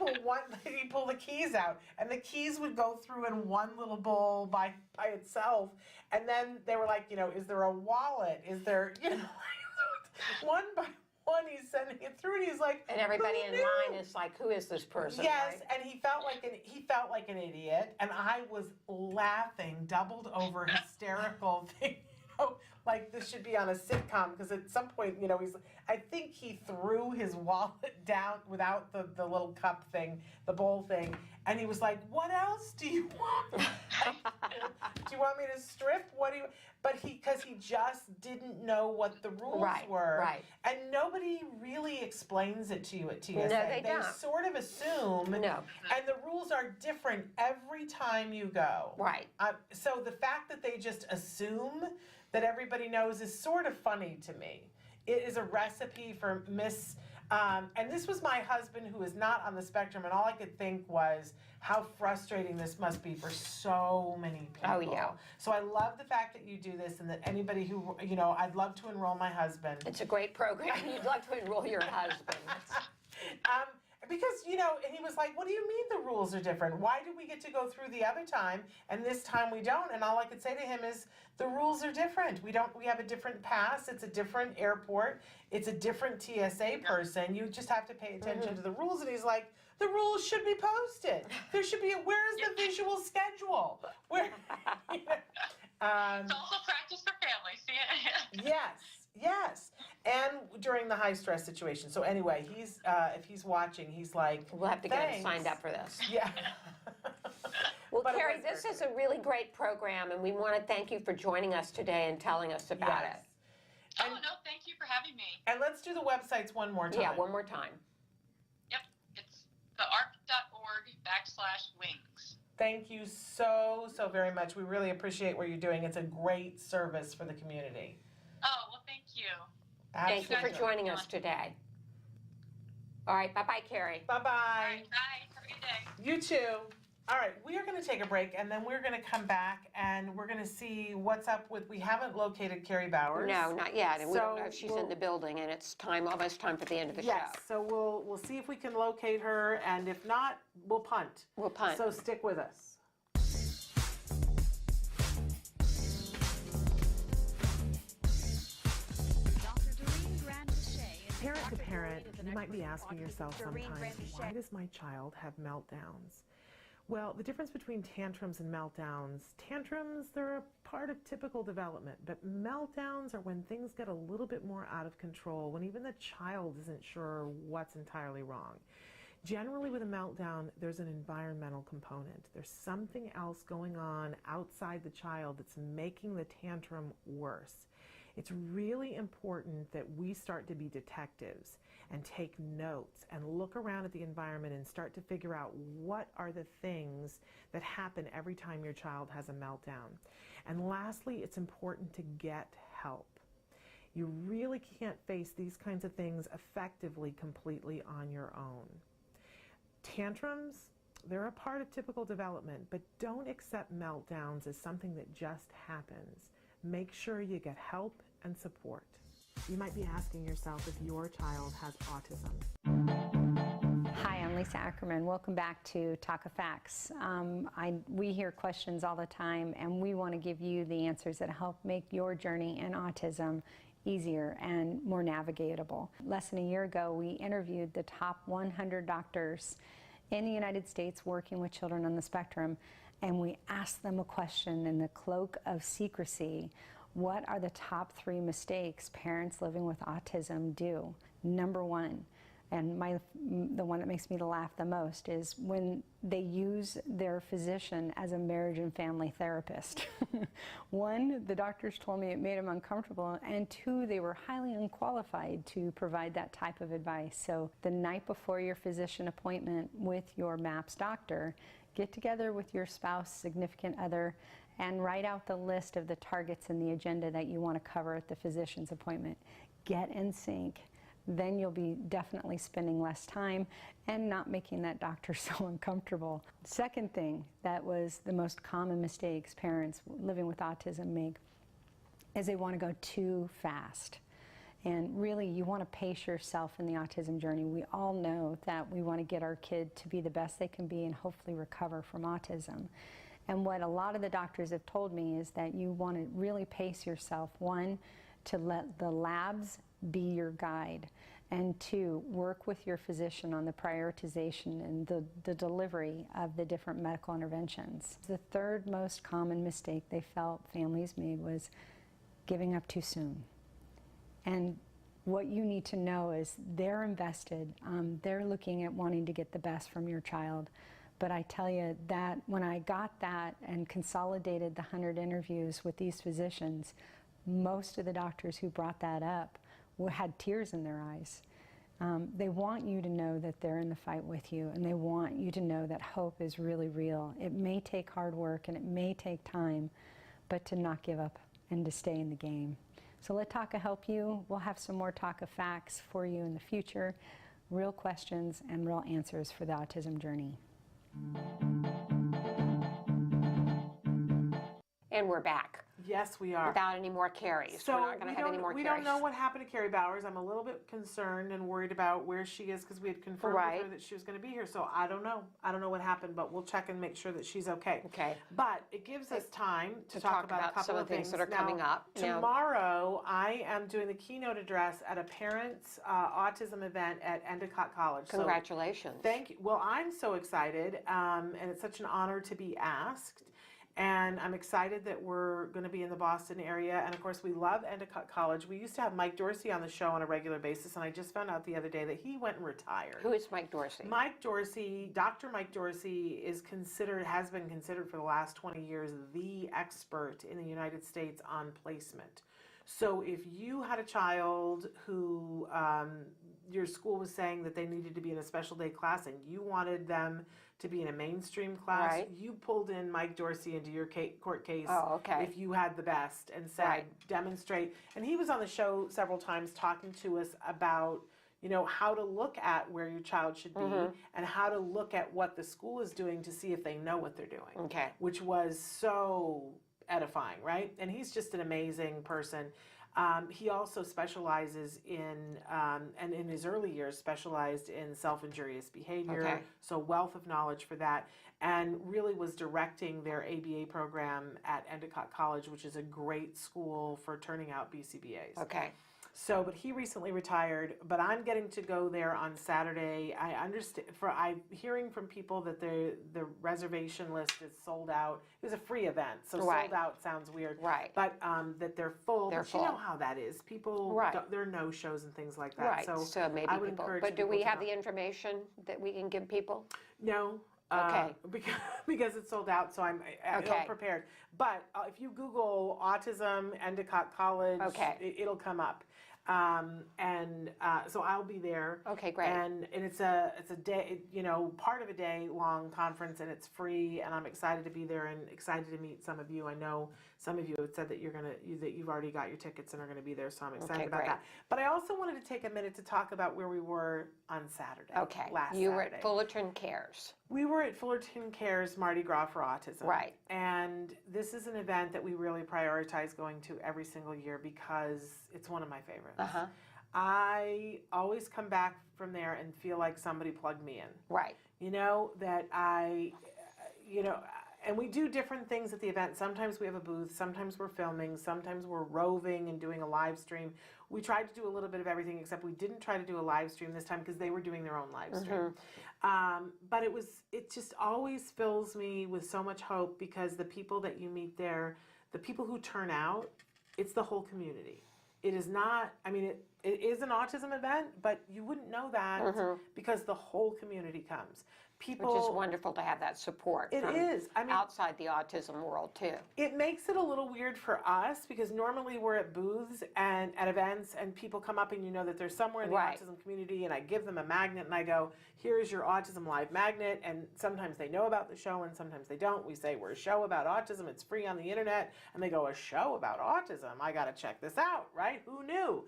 pull the keys out. And the keys would go through in one little bowl by itself. And then they were like, you know, is there a wallet? Is there, you know, one by and he's sending it through, and he's like, and everybody "Who in knew?" line is like, who is this person? Yes, right? and he felt like an idiot, and I was laughing, doubled over, hysterical thing. Like this should be on a sitcom, because at some point, I think he threw his wallet down without the little cup thing, the bowl thing, and he was like, "What else do you want? Do you want me to strip? What do you?" But because he just didn't know what the rules were, Right. and nobody really explains it to you at TSA. No, they don't. Sort of assume. No. And the rules are different every time you go. Right. So the fact that they just assume that everybody knows is sort of funny to me. It is a recipe for and this was my husband, who is not on the spectrum, and all I could think was how frustrating this must be for so many people. Oh, yeah. So I love the fact that you do this, and that anybody who, I'd love to enroll my husband. It's a great program. You'd like to enroll your husband. Because, and he was like, "What do you mean the rules are different? Why do we get to go through the other time, and this time we don't?" And all I could say to him is, the rules are different. We have a different pass. It's a different airport. It's a different TSA person. You just have to pay attention to the rules. And he's like, the rules should be posted. There should be where's the visual schedule? Where? It's also practice for families. Yes. And during the high stress situation. So anyway, he's if he's watching, he's like, we'll have to get him "Thanks." signed up for this. Yeah. Well, But it Kerry, was this very is a really great program, and we want to thank you for joining us today and telling us about Yes. it. Oh, no, thank you for having me. And let's do the websites one more time. Yeah, one more time. Yep, it's thearc.org/wings. Thank you so very much. We really appreciate what you're doing. It's a great service for the community. Oh, well, thank you. Thank you for Absolutely. joining us today. All right, bye-bye, Kerry. Bye-bye. All right, bye. Have a good day. You too. All right, we are going to take a break, and then we're going to come back, and we're going to see what's up with, we haven't located Kerry Bowers. No, not yet, and we don't know if So she's in the building, and it's almost time for the end of the Yes, show. so we'll see if we can locate her, and if not, we'll punt. We'll punt. So stick with us. Parent to parent, you might be asking yourself sometimes, why does my child have meltdowns? Well, the difference between tantrums and meltdowns, they're a part of typical development, but meltdowns are when things get a little bit more out of control, when even the child isn't sure what's entirely wrong. Generally with a meltdown, there's an environmental component. There's something else going on outside the child that's making the tantrum worse. It's really important that we start to be detectives and take notes and look around at the environment and start to figure out what are the things that happen every time your child has a meltdown. And lastly, it's important to get help. You really can't face these kinds of things effectively completely on your own. Tantrums, they're a part of typical development, but don't accept meltdowns as something that just happens. Make sure you get help and support. You might be asking yourself if your child has autism. Hi, I'm Lisa Ackerman. Welcome back to Talk of Facts. We hear questions all the time, and we want to give you the answers that help make your journey in autism easier and more navigatable. Less than a year ago, we interviewed the top 100 doctors in the United States working with children on the spectrum, and we asked them a question in the cloak of secrecy. What are the top 3 mistakes parents living with autism do? Number 1, and the one that makes me laugh the most, is when they use their physician as a marriage and family therapist. 1, the doctors told me it made them uncomfortable, and 2, they were highly unqualified to provide that type of advice. So the night before your physician appointment with your MAPS doctor, get together with your spouse, significant other, and write out the list of the targets in the agenda that you want to cover at the physician's appointment. Get in sync. Then you'll be definitely spending less time and not making that doctor so uncomfortable. Second thing that was the most common mistakes parents living with autism make is they want to go too fast. And really, you want to pace yourself in the autism journey. We all know that we want to get our kid to be the best they can be and hopefully recover from autism. And what a lot of the doctors have told me is that you want to really pace yourself. 1, to let the labs be your guide. And 2, work with your physician on the prioritization and the delivery of the different medical interventions. The third most common mistake they felt families made was giving up too soon. And what you need to know is they're invested. They're looking at wanting to get the best from your child. But I tell you that when I got that and consolidated the 100 interviews with these physicians, most of the doctors who brought that up had tears in their eyes. They want you to know that they're in the fight with you, and they want you to know that hope is really real. It may take hard work and it may take time, but to not give up and to stay in the game. So let TACA help you. We'll have some more TACA facts for you in the future, real questions and real answers for the autism journey. And we're back. Yes, we are. Without any more Kerrys. So we're not going to have any more Kerrys. We don't know what happened to Kerry Bowers. I'm a little bit concerned and worried about where she is because we had confirmed with her that she was going to be here. So I don't know. I don't know what happened, but we'll check and make sure that she's okay. Okay. But it gives us time to talk about a couple some of the things that are now, coming up. Tomorrow, I am doing the keynote address at a parents' autism event at Endicott College. Congratulations. So, thank you. Well, I'm so excited, and it's such an honor to be asked. And I'm excited that we're going to be in the Boston area. And of course, we love Endicott College. We used to have Mike Dorsey on the show on a regular basis. And I just found out the other day that he went and retired. Who is Mike Dorsey? Mike Dorsey, Dr. Mike Dorsey has been considered for the last 20 years the expert in the United States on placement. So if you had a child who your school was saying that they needed to be in a special day class and you wanted them to be in a mainstream class, you pulled in Mike Dorsey into your court case if you had the best and said, demonstrate. And he was on the show several times talking to us about, you know, how to look at where your child should be and how to look at what the school is doing to see if they know what they're doing, which was so edifying, right? And he's just an amazing person. He also specializes in, and in his early years, specialized in self-injurious behavior, so wealth of knowledge for that, and really was directing their ABA program at Endicott College, which is a great school for turning out BCBAs. So, but he recently retired, but I'm getting to go there on Saturday. I understand, I'm hearing from people that the reservation list is sold out. It was a free event, so sold out sounds weird. But that they're full. But you know how that is. People, there are no-shows and things like that. So maybe I would people. encourage But do we people to have go. the information that we can give people? No. Because it's sold out, so I'm ill prepared. But if you Google autism, Endicott College, it'll come up. So I'll be there. Great. And it's a day, you know, part of a day long conference, and it's free. And I'm excited to be there and excited to meet some of you. I know some of you have said that you've already got your tickets and are going to be there, so I'm excited about that. But I also wanted to take a minute to talk about where we were on Saturday. Last You Saturday. were at Fullerton Cares. We were at Fullerton Cares Mardi Gras for Autism. And this is an event that we really prioritize going to every single year because it's one of my favorites. I always come back from there and feel like somebody plugged me in. You know, that and we do different things at the event. Sometimes we have a booth, sometimes we're filming, sometimes we're roving and doing a live stream. We tried to do a little bit of everything, except we didn't try to do a live stream this time because they were doing their own live stream. But it just always fills me with so much hope because the people that you meet there, the people who turn out, it's the whole community. It is not, I mean, it is an autism event, but you wouldn't know that because the whole community comes. People, which is wonderful to have that support. It is. I mean, outside the autism world too. It makes it a little weird for us because normally we're at booths and at events and people come up and you know that they're somewhere in the autism community and I give them a magnet and I go, here's your autism-live magnet, and sometimes they know about the show and sometimes they don't. We say, we're a show about autism, it's free on the internet, and they go, a show about autism? I gotta check this out, right? Who knew?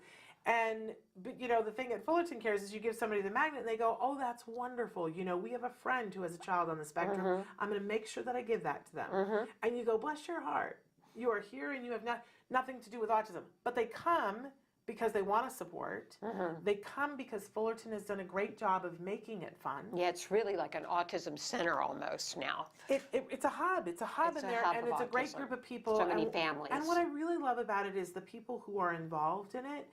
But you know, the thing at Fullerton Cares is you give somebody the magnet and they go, oh, that's wonderful. You know, we have a friend who has a child on the spectrum. I'm going to make sure that I give that to them. And you go, bless your heart. You are here and you have nothing to do with autism. But they come because they want to support. They come because Fullerton has done a great job of making it fun. Yeah, it's really like an autism center almost now. It's a hub. It's a hub in there, and it's a great group of people. So many families. And what I really love about it is the people who are involved in it.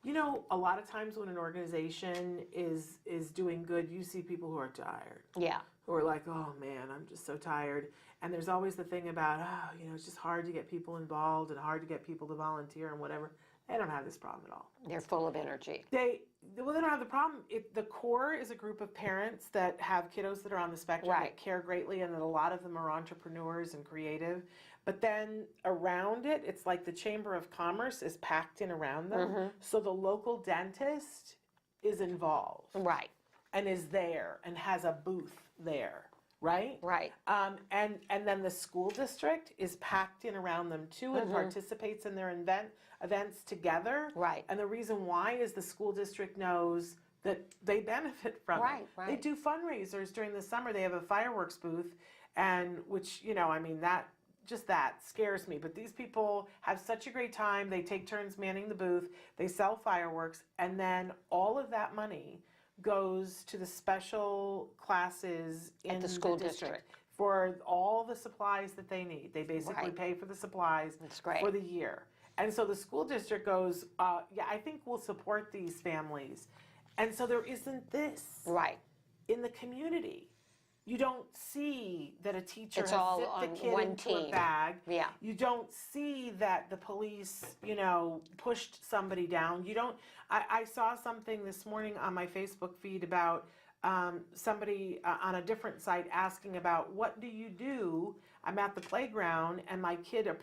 You know, a lot of times when an organization is doing good, you see people who are tired. Yeah. Who are like, oh man, I'm just so tired. And there's always the thing about, oh, you know, it's just hard to get people involved and hard to get people to volunteer and whatever. They don't have this problem at all. They're full of energy. They don't have the problem. The core is a group of parents that have kiddos that are on the spectrum that care greatly, and that a lot of them are entrepreneurs and creative. But then around it, it's like the Chamber of Commerce is packed in around them. So the local dentist is involved. Right. And is there and has a booth there. Right? Right. And then the school district is packed in around them too and participates in their events together. Right. And the reason why is the school district knows that they benefit from it. Right. They do fundraisers during the summer. They have a fireworks booth, and which, you know, I mean, that scares me. But these people have such a great time. They take turns manning the booth. They sell fireworks, and then all of that money goes to the special classes in the school district district for all the supplies that they need. They basically pay for the supplies for the year. And so the school district goes, yeah, I think we'll support these families. And so there isn't this in the community. You don't see that a teacher It's has all zipped a on kid one into team. a bag. Yeah. You don't see that the police, you know, pushed somebody down. You don't. I saw something this morning on my Facebook feed about somebody on a different site asking about, what do you do? I'm at the playground and my kid with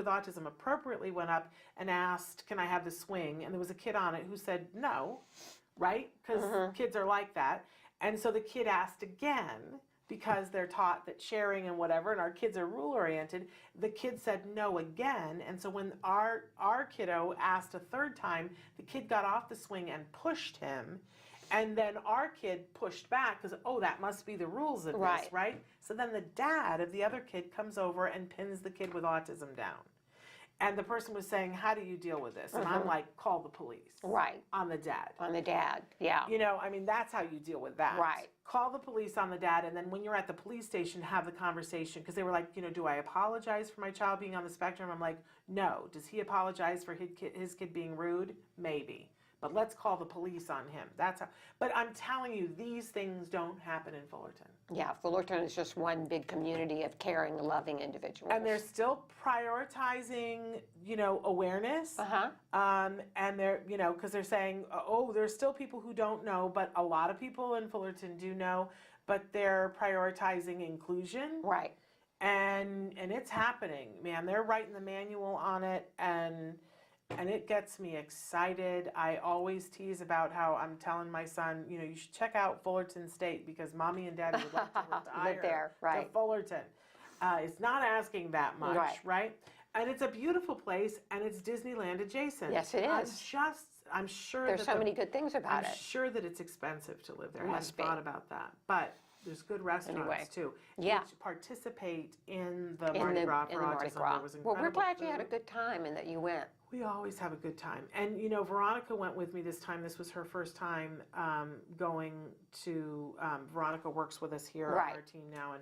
autism appropriately went up and asked, can I have the swing? And there was a kid on it who said no, right? Because kids are like that. And so the kid asked again, because they're taught that sharing and whatever, and our kids are rule-oriented, the kid said no again. And so when our kiddo asked a third time, the kid got off the swing and pushed him. And then our kid pushed back because, oh, that must be the rules of this, right? So then the dad of the other kid comes over and pins the kid with autism down. And the person was saying, how do you deal with this? And I'm like, call the police. Right. On the dad. On the dad, yeah. You know, I mean, that's how you deal with that. Right. Call the police on the dad, and then when you're at the police station, have the conversation. Because they were like, you know, do I apologize for my child being on the spectrum? I'm like, no. Does he apologize for his kid being rude? Maybe. But let's call the police on him. That's how. But I'm telling you, these things don't happen in Fullerton. Yeah, Fullerton is just one big community of caring, loving individuals. And they're still prioritizing, you know, awareness. And they're, you know, because they're saying, oh, there's still people who don't know, but a lot of people in Fullerton do know, but they're prioritizing inclusion. Right. And it's happening, man. They're writing the manual on it, and it gets me excited. I always tease about how I'm telling my son, you know, you should check out Fullerton State because mommy and daddy would like to retire Live there, right. to Fullerton. It's not asking that much, right? And it's a beautiful place, and it's Disneyland adjacent. Yes, it is. I'm sure There's so many good things about it. I'm sure that it's expensive to live there. I Must hadn't thought about that. But there's good restaurants too. Yeah. Which participate in the Mardi Gras for autism. There was Well, we're incredible glad you had a food. good time and that you went. We always have a good time. And, you know, Veronica went with me this time. This was her first time going to, Veronica works with us here on our team now.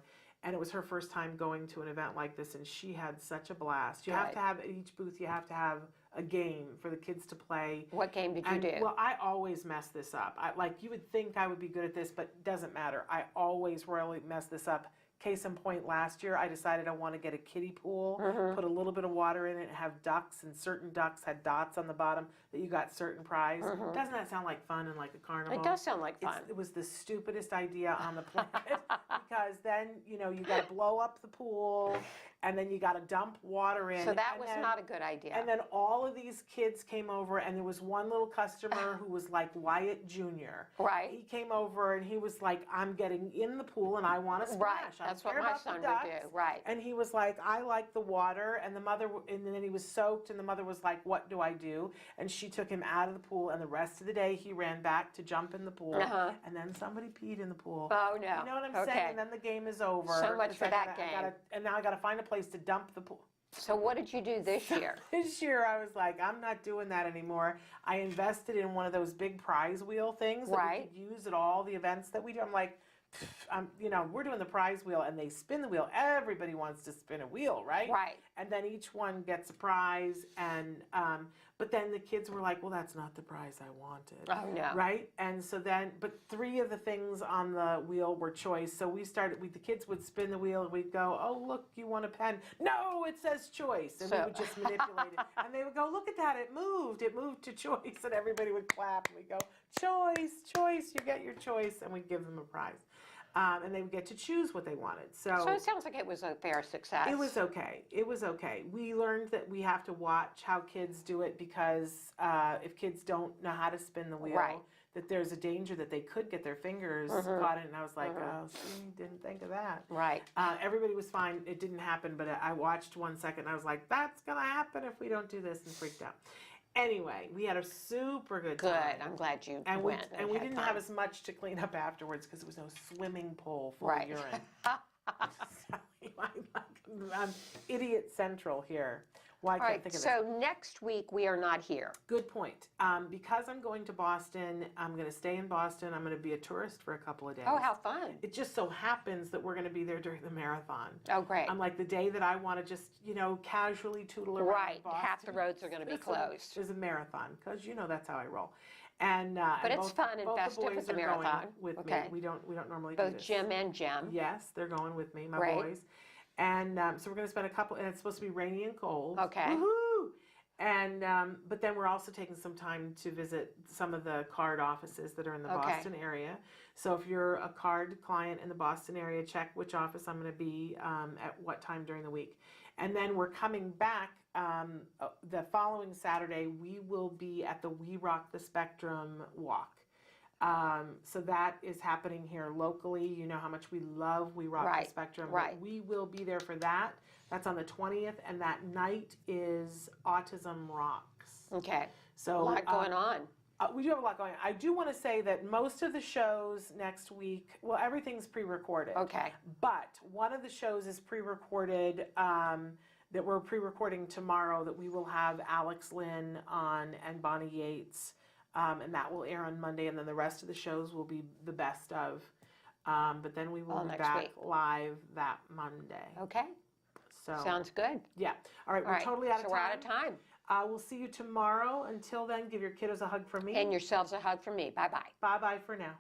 And it was her first time going to an event like this, and she had such a blast. You have to have, at each booth, you have to have a game for the kids to play. What game did you do? Well, I always mess this up. Like, you would think I would be good at this, but it doesn't matter. I always royally mess this up. Case in point, last year I decided I want to get a kiddie pool, put a little bit of water in it, and have ducks, and certain ducks had dots on the bottom that you got certain prize. Doesn't that sound like fun and like a carnival? It does sound like fun. It was the stupidest idea on the planet because then, you know, you got to blow up the pool, and then you got to dump water in. So that was not a good idea. And then all of these kids came over, and there was one little customer who was like Wyatt Jr. Right. He came over, and he was like, I'm getting in the pool, and I want to splash. Right. That's what my son would do. Right. And he was like, I like the water, and the mother, and then he was soaked, and the mother was like, what do I do? And she took him out of the pool, and the rest of the day he ran back to jump in the pool, and then somebody peed in the pool. Oh, no. You know what I'm saying? And then the game is over. So much for that game. And now I got to find a place to dump the pool. So what did you do this year? This year I was like, I'm not doing that anymore. I invested in one of those big prize wheel things that we could use at all the events that we do. I'm like, you know, we're doing the prize wheel and they spin the wheel. Everybody wants to spin a wheel, right? Right. And then each one gets a prize. And, but then the kids were like, well, that's not the prize I wanted. Oh, no. Right? And so then, but 3 of the things on the wheel were choice. So we started, the kids would spin the wheel and we'd go, oh, look, you want a pen? No, it says choice. And we would just manipulate it. And they would go, look at that, it moved to choice. And everybody would clap and we'd go, choice, you get your choice. And we'd give them a prize. And they would get to choose what they wanted. So it sounds like it was a fair success. It was okay. It was okay. We learned that we have to watch how kids do it because if kids don't know how to spin the wheel, Right. that there's a danger that they could get their fingers caught in it. And I was like, oh, see, didn't think of that. Right. Everybody was fine. It didn't happen, but I watched 1 second and I was like, that's going to happen if we don't do this, and freaked out. Anyway, we had a super good time. Good. I'm glad you And went. we had didn't fun. have as much to clean up afterwards because there was no swimming pool full of urine. So, I'm idiot central here. Well, I All can't right, think of so it. next week we are not here. Good point. Because I'm going to Boston, I'm going to stay in Boston. I'm going to be a tourist for a couple of days. Oh, how fun. It just so happens that we're going to be there during the marathon. Oh, great. I'm like the day that I want to just, you know, casually tootle around Right, Boston. half the roads are going to be closed. There's a marathon, because you know that's how I roll. And But and it's fun and both festive the boys with the are going marathon. with Okay. me. We don't normally do Both this. Jim and Jem. Yes, they're going with me, my Great. boys. And so we're going to spend a couple, and it's supposed to be rainy and cold. Okay. Woohoo! And but then we're also taking some time to visit some of the card offices that are in the Okay. Boston area. So if you're a card client in the Boston area, check which office I'm going to be at what time during the week. And then we're coming back the following Saturday. We will be at the We Rock the Spectrum walk. So that is happening here locally. You know how much we love We Rock the Spectrum. Right. We will be there for that. That's on the 20th, and that night is Autism Rocks. Okay. So a lot going on. We do have a lot going on. I do want to say that most of the shows next week, well, everything's pre-recorded. Okay. But one of the shows is pre-recorded that we're pre-recording tomorrow that we will have Alex Lynn on and Bonnie Yates. And that will air on Monday, and then the rest of the shows will be the best of. But then we will be next back week. live that Monday. Okay. So Sounds good. yeah. All right, we're totally out of so time. we're out of time. We'll see you tomorrow. Until then, give your kiddos a hug from me. And yourselves a hug from me. Bye-bye. Bye-bye for now.